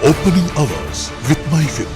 Opening Hours with Mayfin.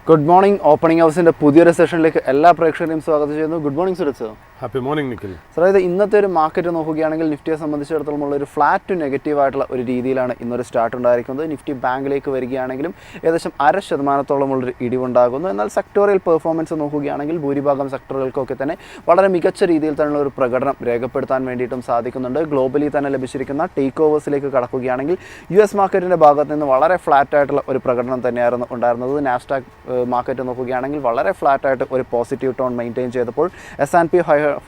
Good morning. Opening ഹൗസിൻ്റെ പുതിയൊരു സെഷനിലേക്ക് എല്ലാ പ്രേക്ഷകരെയും സ്വാഗതം ചെയ്യുന്നു. Good morning Suraj sir. Happy morning Nikhil. Sir, ഇത് ഇന്നത്തെ ഒരു മാർക്കറ്റ് നോക്കുകയാണെങ്കിൽ നിഫ്റ്റിയെ സംബന്ധിച്ചിടത്തോളം ഉള്ള ഒരു ഫ്ലാറ്റ് ടു നെഗറ്റീവ് ആയിട്ടുള്ള ഒരു രീതിയിലാണ് ഇന്നൊരു സ്റ്റാർട്ട് ഉണ്ടായിരിക്കുന്നത്. നിഫ്റ്റി ബാങ്കിലേക്ക് വരികയാണെങ്കിലും ഏകദേശം 0.5%ഉള്ളൊരു ഇടിവുണ്ടാകുന്നു. എന്നാൽ സെക്ടോറിയൽ പെർഫോമൻസ് നോക്കുകയാണെങ്കിൽ ഭൂരിഭാഗം സെക്ടറുകൾക്കൊക്കെ തന്നെ വളരെ മികച്ച രീതിയിൽ തന്നെയുള്ള ഒരു പ്രകടനം രേഖപ്പെടുത്താൻ വേണ്ടിയിട്ടും സാധിക്കുന്നുണ്ട്. ഗ്ലോബലി തന്നെ ലഭിച്ചിരിക്കുന്ന ടേക്ക് ഓവേഴ്സിലേക്ക് കടക്കുകയാണെങ്കിൽ US മാർക്കറ്റിൻ്റെ ഭാഗത്ത് നിന്ന് വളരെ ഫ്ലാറ്റ് ആയിട്ടുള്ള ഒരു പ്രകടനം തന്നെയായിരുന്നു ഉണ്ടായിരുന്നത്. നാസ്ഡാക്ക് മാർക്കറ്റ് നോക്കുകയാണെങ്കിൽ വളരെ ഫ്ലാറ്റായിട്ട് ഒരു പോസിറ്റീവ് ടോൺ മെയിൻറ്റെയിൻ ചെയ്തപ്പോൾ S&P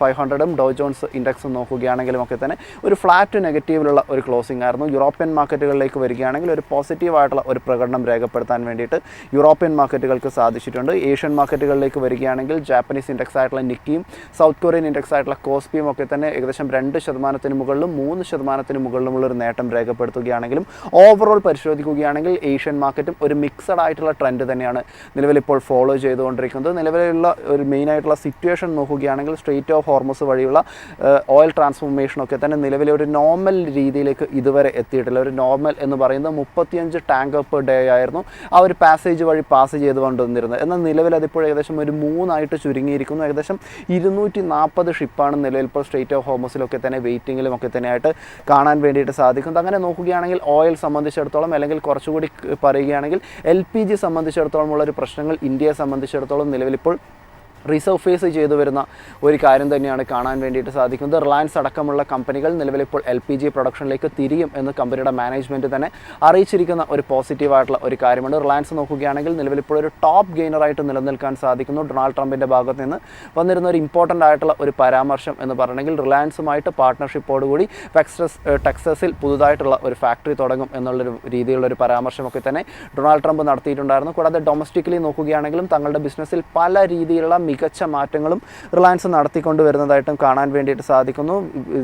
500 ഡോ ജോൺസ് ഇൻഡെക്സും നോക്കുകയാണെങ്കിലും ഒക്കെ തന്നെ ഒരു ഫ്ലാറ്റ് നെഗറ്റീവിലുള്ള ഒരു ക്ലോസിംഗ് ആയിരുന്നു. യൂറോപ്യൻ മാർക്കറ്റുകളിലേക്ക് വരികയാണെങ്കിൽ ഒരു പോസിറ്റീവായിട്ടുള്ള ഒരു പ്രകടനം രേഖപ്പെടുത്താൻ വേണ്ടിയിട്ട് യൂറോപ്യൻ മാർക്കറ്റുകൾക്ക് സാധിച്ചിട്ടുണ്ട്. ഏഷ്യൻ മാർക്കറ്റുകളിലേക്ക് വരികയാണെങ്കിൽ ജാപ്പനീസ് ഇൻഡെക്സ് ആയിട്ടുള്ള നിക്കിയും സൗത്ത് കൊറിയൻ ഇൻഡെക്സ് ആയിട്ടുള്ള കോസ്പിയും ഒക്കെ തന്നെ ഏകദേശം 2% മുകളിലും 3% മുകളിലുമുള്ളൊരു നേട്ടം രേഖപ്പെടുത്തുകയാണെങ്കിലും ഓവറോൾ പരിശോധിക്കുകയാണെങ്കിൽ ഏഷ്യൻ മാർക്കറ്റും ഒരു മിക്സഡ് ആയിട്ടുള്ള ട്രെൻഡ് തന്നെയാണ് നിലവിലിപ്പോൾ ഫോളോ ചെയ്തുകൊണ്ടിരിക്കുന്നത്. നിലവിലുള്ള ഒരു മെയിനായിട്ടുള്ള സിറ്റുവേഷൻ നോക്കുകയാണെങ്കിൽ സ്ട്രെയിറ്റ് ഓഫ് ഹോർമസ് വഴിയുള്ള ഓയിൽ ട്രാൻസ്ഫോർമേഷനൊക്കെ തന്നെ നിലവിലെ ഒരു നോർമൽ രീതിയിലേക്ക് ഇതുവരെ എത്തിയിട്ടില്ല. ഒരു നോർമൽ എന്ന് പറയുന്നത് 35 ടാങ്കർ പെർ ഡേ ആയിരുന്നു ആ ഒരു പാസേജ് വഴി പാസ് ചെയ്തുകൊണ്ടിരുന്നത്. എന്നാൽ നിലവിൽ അതിപ്പോൾ ഏകദേശം ഒരു 3 ചുരുങ്ങിയിരിക്കുന്നു. ഏകദേശം 240 ഷിപ്പാണ് നിലവിൽ ഇപ്പോൾ സ്ട്രെയിറ്റ് ഓഫ് ഹോർമസിലൊക്കെ തന്നെ വെയിറ്റിങ്ങിലും ഒക്കെ തന്നെ ആയിട്ട് കാണാൻ വേണ്ടിയിട്ട് സാധിക്കുന്നത്. അങ്ങനെ നോക്കുകയാണെങ്കിൽ ഓയിൽ സംബന്ധിച്ചിടത്തോളം അല്ലെങ്കിൽ കുറച്ചുകൂടി പറയുകയാണെങ്കിൽ LPG സംബന്ധിച്ചിടത്തോളം ഉള്ളൊരു പ്രശ്നങ്ങൾ ഇന്ത്യയെ സംബന്ധിച്ചിടത്തോളം നിലവിലിപ്പോൾ റീസർഫേസ് ചെയ്തു വരുന്ന ഒരു കാര്യം തന്നെയാണ് കാണാൻ വേണ്ടിയിട്ട് സാധിക്കുന്നത്. റിലയൻസ് അടക്കമുള്ള കമ്പനികൾ നിലവിലിപ്പോൾ LPG പ്രൊഡക്ഷനിലേക്ക് തിരിയും എന്ന് കമ്പനിയുടെ മാനേജ്മെൻറ്റ് തന്നെ അറിയിച്ചിരിക്കുന്ന ഒരു പോസിറ്റീവായിട്ടുള്ള ഒരു കാര്യമുണ്ട്. റിലയൻസ് നോക്കുകയാണെങ്കിൽ നിലവിലിപ്പോൾ ഒരു ടോപ്പ് ഗെയിനറായിട്ട് നിലനിൽക്കാൻ സാധിക്കുന്നു. ഡൊണാൾഡ് ട്രംപിൻ്റെ ഭാഗത്ത് നിന്ന് വന്നിരുന്ന ഒരു ഇമ്പോർട്ടൻ്റ് ആയിട്ടുള്ള ഒരു പരാമർശം എന്ന് പറഞ്ഞെങ്കിൽ റിലയൻസുമായിട്ട് പാർട്ട്ണർഷിപ്പോടുകൂടി ടെക്സസിൽ പുതുതായിട്ടുള്ള ഒരു ഫാക്ടറി തുടങ്ങും എന്നുള്ളൊരു രീതിയിലുള്ളൊരു പരാമർശമൊക്കെ തന്നെ ഡൊണാൾഡ് ട്രംപ് നടത്തിയിട്ടുണ്ടായിരുന്നു. കൂടാതെ ഡൊമസ്റ്റിക്കലി നോക്കുകയാണെങ്കിലും തങ്ങളുടെ ബിസിനസ്സിൽ പല രീതിയിലുള്ള മികച്ച മാറ്റങ്ങളും റിലയൻസ് നടത്തിക്കൊണ്ട് വരുന്നതായിട്ടും കാണാൻ വേണ്ടിയിട്ട് സാധിക്കുന്നു.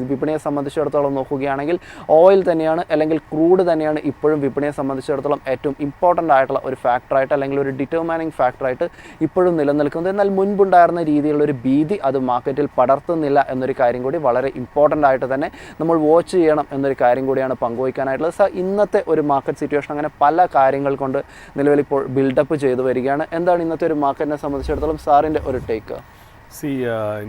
വിപണിയെ സംബന്ധിച്ചിടത്തോളം നോക്കുകയാണെങ്കിൽ ഓയിൽ തന്നെയാണ് അല്ലെങ്കിൽ ക്രൂഡ് തന്നെയാണ് ഇപ്പോഴും വിപണിയെ സംബന്ധിച്ചിടത്തോളം ഏറ്റവും ഇമ്പോർട്ടൻ്റ് ആയിട്ടുള്ള ഒരു ഫാക്ടറായിട്ട് അല്ലെങ്കിൽ ഒരു ഡിറ്റർമൈനിങ് ഫാക്ടറായിട്ട് ഇപ്പോഴും നിലനിൽക്കുന്നത്. എന്നാൽ മുൻപുണ്ടായിരുന്ന രീതിയിലുള്ളൊരു ഭീതി അത് മാർക്കറ്റിൽ പടർത്തുന്നില്ല എന്നൊരു കാര്യം കൂടി വളരെ ഇമ്പോർട്ടൻ്റ് ആയിട്ട് തന്നെ നമ്മൾ വാച്ച് ചെയ്യണം എന്നൊരു കാര്യം കൂടിയാണ് പങ്കുവയ്ക്കാനായിട്ടുള്ളത്. സോ ഇന്നത്തെ ഒരു മാർക്കറ്റ് സിറ്റുവേഷൻ അങ്ങനെ പല കാര്യങ്ങൾ കൊണ്ട് നിലവിലിപ്പോൾ ബിൽഡപ്പ് ചെയ്തു വരികയാണ്. എന്താണ് ഇന്നത്തെ ഒരു മാർക്കറ്റിനെ സംബന്ധിച്ചിടത്തോളം സാറിൻ്റെ ഒരു ടേക്ക്?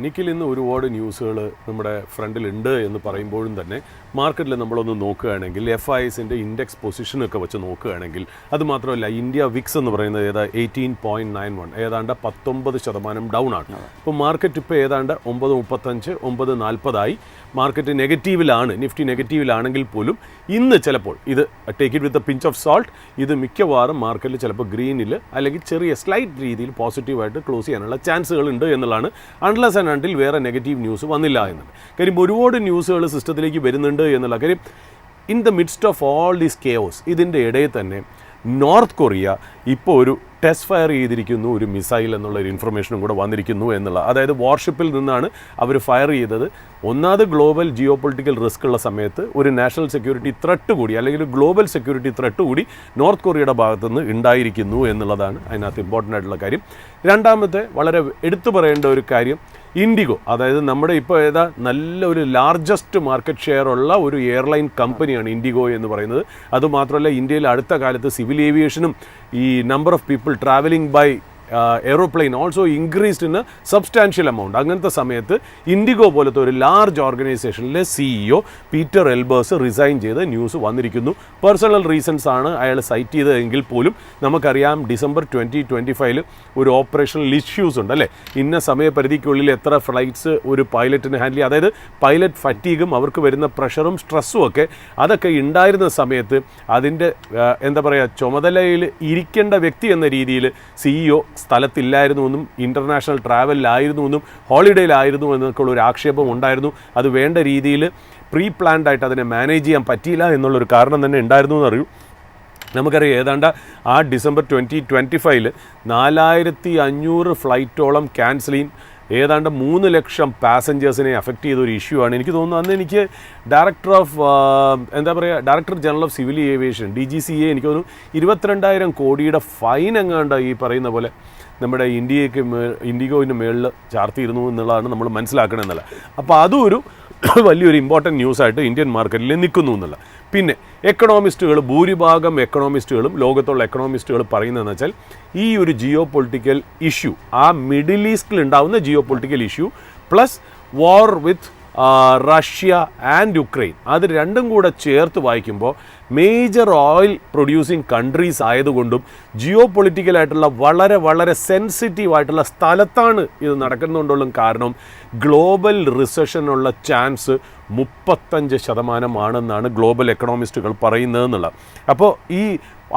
നിഖിൽ, ഇന്ന് ഒരുപാട് ന്യൂസുകൾ നമ്മുടെ ഫ്രണ്ടിലുണ്ട് എന്ന് പറയുമ്പോഴും തന്നെ മാർക്കറ്റിൽ നമ്മളൊന്ന് നോക്കുകയാണെങ്കിൽ FISൻ്റെ ഇൻഡെക്സ് പൊസിഷനൊക്കെ വെച്ച് നോക്കുകയാണെങ്കിൽ അതുമാത്രമല്ല ഇന്ത്യ വിക്സ് എന്ന് പറയുന്നത് 18.91 ഏതാണ്ട് 19% ഡൗൺ ആണ്. ഇപ്പോൾ മാർക്കറ്റ് ഇപ്പോൾ ഏതാണ്ട് 9.35 9.40 മാർക്കറ്റ് നെഗറ്റീവിലാണ്. നിഫ്റ്റി നെഗറ്റീവിലാണെങ്കിൽ പോലും ഇന്ന് ചിലപ്പോൾ ഇത് take it with a pinch of salt, ഇത് മിക്കവാറും മാർക്കറ്റിൽ ചിലപ്പോൾ ഗ്രീനിൽ അല്ലെങ്കിൽ ചെറിയ സ്ലൈറ്റ് രീതിയിൽ പോസിറ്റീവായിട്ട് ക്ലോസ് ചെയ്യാനുള്ള ചാൻസുകൾ ഉണ്ട് എന്നുള്ളതാണ്. അൺലെസ് ആൻഡ് അണ്ടിൽ വേറെ നെഗറ്റീവ് ന്യൂസ് വന്നില്ല എന്നുണ്ട്. കാര്യം ഒരുപാട് ന്യൂസുകൾ സിസ്റ്റത്തിലേക്ക് വരുന്നുണ്ട് എന്നുള്ള കാര്യം. In the midst of all these chaos, ഇതിൻ്റെ ഇടയിൽ തന്നെ നോർത്ത് കൊറിയ ഇപ്പോൾ ഒരു ടെസ്റ്റ് ഫയർ ചെയ്തിരിക്കുന്നു, ഒരു മിസൈൽ എന്നുള്ളൊരു ഇൻഫർമേഷനും കൂടെ വന്നിരിക്കുന്നു എന്നുള്ള. അതായത് വാർഷിപ്പിൽ നിന്നാണ് അവർ ഫയർ ചെയ്തത്. ഒന്നാമത് ഗ്ലോബൽ ജിയോ പൊളിറ്റിക്കൽ റിസ്ക് ഉള്ള സമയത്ത് ഒരു നാഷണൽ സെക്യൂരിറ്റി ത്രെട്ട് കൂടി അല്ലെങ്കിൽ ഒരു ഗ്ലോബൽ സെക്യൂരിറ്റി ത്രെട്ട് കൂടി നോർത്ത് കൊറിയയുടെ ഭാഗത്തുനിന്ന് ഉണ്ടായിരിക്കുന്നു എന്നുള്ളതാണ് അതിനകത്ത് ഇമ്പോർട്ടൻ്റ് ആയിട്ടുള്ള കാര്യം. രണ്ടാമത്തെ വളരെ എടുത്തു പറയേണ്ട ഒരു കാര്യം, ഇൻഡിഗോ, അതായത് നമ്മുടെ ഇപ്പോൾ നല്ലൊരു ലാർജസ്റ്റ് മാർക്കറ്റ് ഷെയർ ഉള്ള ഒരു എയർലൈൻ കമ്പനിയാണ് ഇൻഡിഗോ എന്ന് പറയുന്നത്. അതുമാത്രമല്ല ഇന്ത്യയിൽ അടുത്ത കാലത്ത് സിവിൽ ഏവിയേഷനും ഈ number of people travelling by aeroplane also increased in a substantial amount. അങ്ങനത്തെ സമയത്ത് ഇൻഡിഗോ പോലത്തെ ഒരു ലാർജ് ഓർഗനൈസേഷനിലെ CEO പീറ്റർ എൽബേഴ്സ് റിസൈൻ ചെയ്ത് ന്യൂസ് വന്നിരിക്കുന്നു. പേഴ്സണൽ റീസൺസ് ആണ് അയാൾ സൈറ്റ് ചെയ്തതെങ്കിൽ പോലും നമുക്കറിയാം ഡിസംബർ 2025 ഒരു ഓപ്പറേഷണൽ ഇഷ്യൂസ് ഉണ്ട് അല്ലേ. ഇന്ന സമയപരിധിക്കുള്ളിൽ എത്ര ഫ്ലൈറ്റ്സ് ഒരു പൈലറ്റിന് ഹാൻഡിൽ ചെയ്യുക, അതായത് പൈലറ്റ് ഫറ്റീഗും അവർക്ക് വരുന്ന പ്രഷറും സ്ട്രെസ്സും ഒക്കെ അതൊക്കെ ഉണ്ടായിരുന്ന സമയത്ത് അതിൻ്റെ എന്താ പറയുക ചുമതലയിൽ ഇരിക്കേണ്ട വ്യക്തി എന്ന രീതിയിൽ CEO സ്ഥലത്തില്ലായിരുന്നു എന്നും ഇൻ്റർനാഷണൽ ട്രാവലിലായിരുന്നു എന്നും ഹോളിഡേയിലായിരുന്നു എന്നൊക്കെയുള്ള ഒരു ആക്ഷേപം ഉണ്ടായിരുന്നു. അത് വേണ്ട രീതിയിൽ പ്രീ പ്ലാൻഡ് ആയിട്ട് അതിനെ മാനേജ് ചെയ്യാൻ പറ്റിയില്ല എന്നുള്ളൊരു കാരണം തന്നെ ഉണ്ടായിരുന്നു എന്നറിയൂ. നമുക്കറിയാം ഏതാണ്ട് ആ ഡിസംബർ 2025 4500 ഫ്ലൈറ്റോളം ക്യാൻസൽ ചെയ്യും. ഏതാണ്ട് 3 ലക്ഷം പാസഞ്ചേഴ്സിനെ അഫക്റ്റ് ചെയ്ത ഒരു ഇഷ്യൂ ആണ്. എനിക്ക് തോന്നുന്നു അന്ന് എനിക്ക് director general of civil aviation DGCA എനിക്ക് തോന്നുന്നു 22,000 കോടിയുടെ ഫൈൻ എങ്ങാണ്ട് ഈ പറയുന്ന പോലെ നമ്മുടെ ഇൻഡിഗോയിന് മേളിൽ ചാർത്തിയിരുന്നു എന്നുള്ളതാണ് നമ്മൾ മനസ്സിലാക്കണമെന്നല്ല. അപ്പോൾ അതും ഒരു വലിയൊരു ഇമ്പോർട്ടൻറ്റ് ന്യൂസായിട്ട് ഇന്ത്യൻ മാർക്കറ്റിൽ നിൽക്കുന്നു എന്നുള്ള. പിന്നെ എക്കണോമിസ്റ്റുകൾ, ഭൂരിഭാഗം എക്കണോമിസ്റ്റുകളും ലോകത്തുള്ള എക്കണോമിസ്റ്റുകൾ പറയുന്നതെന്ന് വെച്ചാൽ ഈ ഒരു ജിയോ പൊളിറ്റിക്കൽ ഇഷ്യൂ, ആ മിഡിൽ ഈസ്റ്റിൽ ഉണ്ടാകുന്ന geo political issue plus war with Russia and Ukraine, അത് രണ്ടും കൂടെ ചേർത്ത് വായിക്കുമ്പോൾ മേജർ ഓയിൽ പ്രൊഡ്യൂസിങ് കൺട്രീസ് ആയതുകൊണ്ടും ജിയോ പൊളിറ്റിക്കലായിട്ടുള്ള വളരെ വളരെ സെൻസിറ്റീവായിട്ടുള്ള സ്ഥലത്താണ് ഇത് നടക്കുന്നുണ്ടുള്ള കാരണം ഗ്ലോബൽ റിസഷനുള്ള ചാൻസ് 35% ഗ്ലോബൽ എക്കണോമിസ്റ്റുകൾ പറയുന്നതെന്നുള്ള. അപ്പോൾ ഈ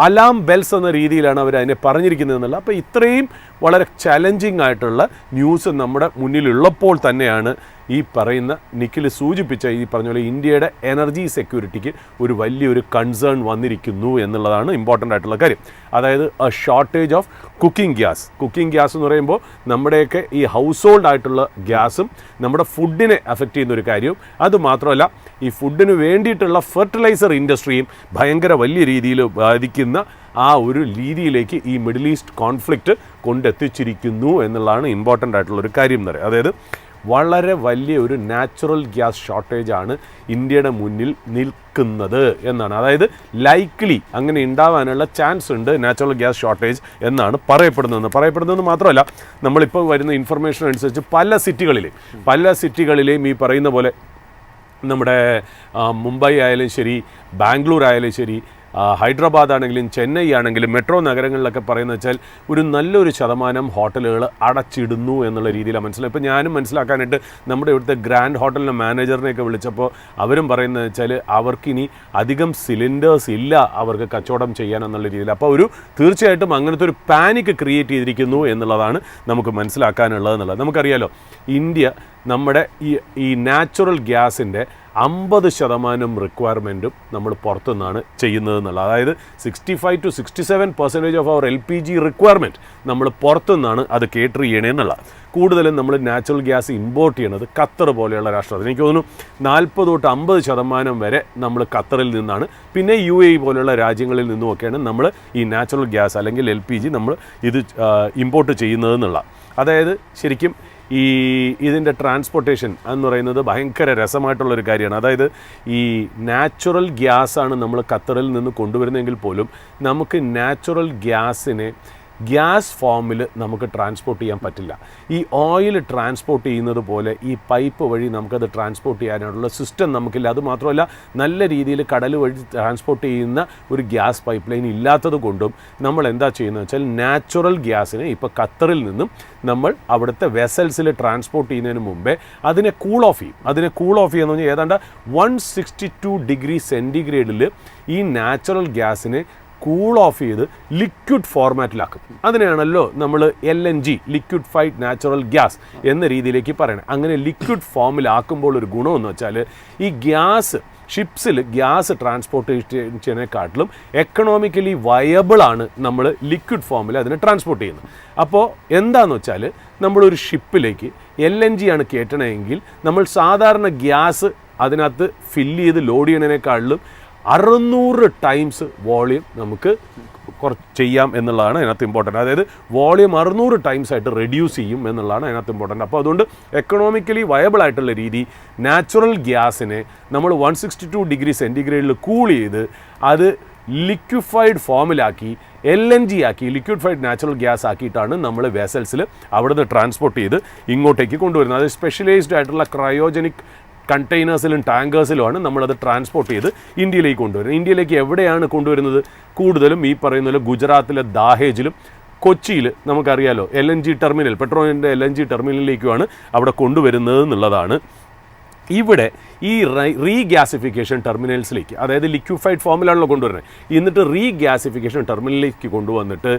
അലാം ബെൽസ് എന്ന രീതിയിലാണ് അവർ അതിനെ പറഞ്ഞിരിക്കുന്നതെന്നുള്ള. അപ്പോൾ ഇത്രയും വളരെ ചലഞ്ചിങ് ആയിട്ടുള്ള ന്യൂസ് നമ്മുടെ മുന്നിലുള്ളപ്പോൾ തന്നെയാണ് ഈ പറയുന്ന നിഖിൽ സൂചിപ്പിച്ച ഈ പറഞ്ഞ പോലെ ഇന്ത്യയുടെ എനർജി സെക്യൂരിറ്റിക്ക് ഒരു വലിയൊരു കൺസേൺ വന്നിരിക്കുന്നു എന്നുള്ളതാണ് ഇമ്പോർട്ടൻ്റ് ആയിട്ടുള്ള കാര്യം. അതായത് ഷോർട്ടേജ് ഓഫ് കുക്കിംഗ് ഗ്യാസ് എന്ന് പറയുമ്പോൾ നമ്മുടെയൊക്കെ ഈ ഹൗസ് ഹോൾഡ് ആയിട്ടുള്ള ഗ്യാസും നമ്മുടെ ഫുഡിനെ അഫക്റ്റ് ചെയ്യുന്ന ഒരു കാര്യവും, അതുമാത്രമല്ല ഈ ഫുഡിന് വേണ്ടിയിട്ടുള്ള ഫെർട്ടിലൈസർ ഇൻഡസ്ട്രിയും ഭയങ്കര വലിയ രീതിയിൽ ബാധിക്കുന്ന ആ ഒരു രീതിയിലേക്ക് ഈ മിഡിൽ ഈസ്റ്റ് കോൺഫ്ലിക്റ്റ് കൊണ്ടെത്തിച്ചിരിക്കുന്നു എന്നുള്ളതാണ് ഇമ്പോർട്ടൻ്റ് ആയിട്ടുള്ളൊരു കാര്യം എന്ന് പറയുന്നത്. അതായത് വളരെ വലിയ ഒരു നാച്ചുറൽ ഗ്യാസ് ഷോർട്ടേജാണ് ഇന്ത്യയുടെ മുന്നിൽ നിൽക്കുന്നത് എന്നാണ്. അതായത് ലൈക്ലി അങ്ങനെ ഉണ്ടാവാനുള്ള ചാൻസ് ഉണ്ട് നാച്ചുറൽ ഗ്യാസ് ഷോർട്ടേജ് എന്നാണ് പറയപ്പെടുന്നതെന്ന് മാത്രമല്ല, നമ്മളിപ്പോൾ വരുന്ന ഇൻഫർമേഷൻ അനുസരിച്ച് പല സിറ്റികളിലെയും ഈ പറയുന്ന പോലെ നമ്മുടെ മുംബൈ ആയാലും ശരി, ബാംഗ്ലൂർ ആയാലും ശരി, ഹൈദരാബാദ് ആണെങ്കിലും ചെന്നൈ ആണെങ്കിലും മെട്രോ നഗരങ്ങളിലൊക്കെ പറയുന്നത് വെച്ചാൽ ഒരു നല്ലൊരു ശതമാനം ഹോട്ടലുകൾ അടച്ചിടുന്നു എന്നുള്ള രീതിയിലാണ് മനസ്സിലായി. ഇപ്പോൾ ഞാനും മനസ്സിലാക്കാനായിട്ട് നമ്മുടെ ഇവിടുത്തെ ഗ്രാൻഡ് ഹോട്ടലിൻ്റെ മാനേജറിനെയൊക്കെ വിളിച്ചപ്പോൾ അവരും പറയുന്നത് വെച്ചാൽ അവർക്കിനി അധികം സിലിണ്ടേഴ്സ് ഇല്ല അവർക്ക് കച്ചവടം ചെയ്യാനെന്നുള്ള രീതിയിൽ. അപ്പോൾ തീർച്ചയായിട്ടും അങ്ങനത്തെ ഒരു പാനിക് ക്രിയേറ്റ് ചെയ്തിരിക്കുന്നു എന്നുള്ളതാണ് നമുക്ക് മനസ്സിലാക്കാനുള്ളതെന്നുള്ളത്. നമുക്കറിയാലോ ഇന്ത്യ നമ്മുടെ ഈ നാച്ചുറൽ ഗ്യാസിൻ്റെ 50% റിക്വയർമെൻറ്റും നമ്മൾ പുറത്തുനിന്നാണ് ചെയ്യുന്നതെന്നുള്ളത്. അതായത് 65 to 67% of our LPG requirement നമ്മൾ പുറത്തുനിന്നാണ് അത് കേറ്റർ ചെയ്യണേന്നുള്ള. കൂടുതലും നമ്മൾ നാച്ചുറൽ ഗ്യാസ് ഇമ്പോർട്ട് ചെയ്യണത് ഖത്തർ പോലെയുള്ള രാഷ്ട്രത്തിൽ. എനിക്ക് തോന്നുന്നു 40 തൊട്ട് 50% വരെ നമ്മൾ ഖത്തറിൽ നിന്നാണ്, പിന്നെ UAE പോലെയുള്ള രാജ്യങ്ങളിൽ നിന്നുമൊക്കെയാണ് നമ്മൾ ഈ നാച്ചുറൽ ഗ്യാസ് അല്ലെങ്കിൽ LPG നമ്മൾ ഇത് ഇമ്പോർട്ട് ചെയ്യുന്നതെന്നുള്ള. അതായത് ശരിക്കും ഇതിൻ്റെ ട്രാൻസ്പോർട്ടേഷൻ എന്ന് പറയുന്നത് ഭയങ്കര രസമായിട്ടുള്ളൊരു കാര്യമാണ്. അതായത് ഈ നാച്ചുറൽ ഗ്യാസാണ് നമ്മൾ ഖത്തറിൽ നിന്ന് കൊണ്ടുവരുന്നതെങ്കിൽ പോലും നമുക്ക് നാച്ചുറൽ ഗ്യാസിനെ ഗ്യാസ് ഫോമിൽ നമുക്ക് ട്രാൻസ്പോർട്ട് ചെയ്യാൻ പറ്റില്ല. ഈ ഓയിൽ ട്രാൻസ്പോർട്ട് ചെയ്യുന്നത് പോലെ ഈ പൈപ്പ് വഴി നമുക്കത് ട്രാൻസ്പോർട്ട് ചെയ്യാനുള്ള സിസ്റ്റം നമുക്കില്ല. അതുമാത്രമല്ല നല്ല രീതിയിൽ കടൽ വഴി ട്രാൻസ്പോർട്ട് ചെയ്യുന്ന ഒരു ഗ്യാസ് പൈപ്പ് ലൈൻ ഇല്ലാത്തത് കൊണ്ടും നമ്മൾ എന്താ ചെയ്യുന്നത് വെച്ചാൽ നാച്ചുറൽ ഗ്യാസിനെ ഇപ്പോൾ ഖത്തറിൽ നിന്നും നമ്മൾ അവിടുത്തെ വെസൽസിൽ ട്രാൻസ്പോർട്ട് ചെയ്യുന്നതിന് മുമ്പേ അതിനെ കൂൾ ഓഫ് ചെയ്യുമെന്ന് പറഞ്ഞാൽ ഏതാണ്ട് 162 ഡിഗ്രി സെൻറ്റിഗ്രേഡിൽ ഈ നാച്ചുറൽ ഗ്യാസിനെ കൂൾ ഓഫ് ചെയ്ത് ലിക്വിഡ് ഫോർമാറ്റിലാക്കും. അതിനെയാണല്ലോ നമ്മൾ LNG, ലിക്വിഡ്ഫൈഡ് നാച്ചുറൽ ഗ്യാസ് എന്ന രീതിയിലേക്ക് പറയണത്. അങ്ങനെ ലിക്വിഡ് ഫോമിലാക്കുമ്പോൾ ഒരു ഗുണമെന്ന് വെച്ചാൽ ഈ ഗ്യാസ് ഷിപ്സിൽ ഗ്യാസ് ട്രാൻസ്പോർട്ടേഷനെക്കാട്ടിലും എക്കണോമിക്കലി വയബിളാണ് നമ്മൾ ലിക്വിഡ് ഫോമിൽ അതിനെ ട്രാൻസ്പോർട്ട് ചെയ്യുന്നത്. അപ്പോൾ എന്താണെന്ന് വെച്ചാൽ നമ്മളൊരു ഷിപ്പിലേക്ക് LNG ആണ് കയറ്റണമെങ്കിൽ നമ്മൾ സാധാരണ ഗ്യാസ് അതിനകത്ത് ഫില്ല് ചെയ്ത് ലോഡ് ചെയ്യണതിനേക്കാളിലും 600 ടൈംസ് വോളിയം നമുക്ക് ചെയ്യാം എന്നുള്ളതാണ് അതിനകത്ത് ഇമ്പോർട്ടൻ്റ്. അതായത് വോളിയം 600 ടൈംസ് ആയിട്ട് റെഡ്യൂസ് ചെയ്യും എന്നുള്ളതാണ് അതിനകത്ത് ഇമ്പോർട്ടൻ്റ്. അപ്പോൾ അതുകൊണ്ട് എക്കണോമിക്കലി വയബിൾ ആയിട്ടുള്ള രീതി നാച്ചുറൽ ഗ്യാസിനെ നമ്മൾ 162 ഡിഗ്രി സെൻറ്റിഗ്രേഡിൽ കൂൾ ചെയ്ത് അത് ലിക്വിഫൈഡ് ഫോമിലാക്കി LNG ആക്കി ലിക്വിഡ്ഫൈഡ് നാച്ചുറൽ ഗ്യാസ് ആക്കിയിട്ടാണ് നമ്മൾ വെസൽസിൽ അവിടുന്ന് ട്രാൻസ്പോർട്ട് ചെയ്ത് ഇങ്ങോട്ടേക്ക് കൊണ്ടുവരുന്നത്. അത് സ്പെഷ്യലൈസ്ഡ് ആയിട്ടുള്ള ക്രയോജനിക് കണ്ടെയ്നേഴ്സിലും ടാങ്കേഴ്സിലുമാണ് നമ്മളത് ട്രാൻസ്പോർട്ട് ചെയ്ത് ഇന്ത്യയിലേക്ക് കൊണ്ടുവരുന്നത്. ഇന്ത്യയിലേക്ക് എവിടെയാണ് കൊണ്ടുവരുന്നത്? കൂടുതലും ഈ പറയുന്ന പോലെ ഗുജറാത്തിലെ ദാഹേജിലും കൊച്ചിയിൽ നമുക്കറിയാലോ LNG ടെർമിനൽ, പെട്രോളിൻ്റെ LNG ടെർമിനലിലേക്കുമാണ് അവിടെ കൊണ്ടുവരുന്നത് എന്നുള്ളതാണ്. ഇവിടെ ഈ റീഗ്യാസിഫിക്കേഷൻ ടെർമിനൽസിലേക്ക്, അതായത് ലിക്വിഫൈഡ് ഫോമിലാണല്ലോ കൊണ്ടുവരുന്നത്, എന്നിട്ട് റീഗ്യാസിഫിക്കേഷൻ ടെർമിനലിലേക്ക് കൊണ്ടുവന്നിട്ട്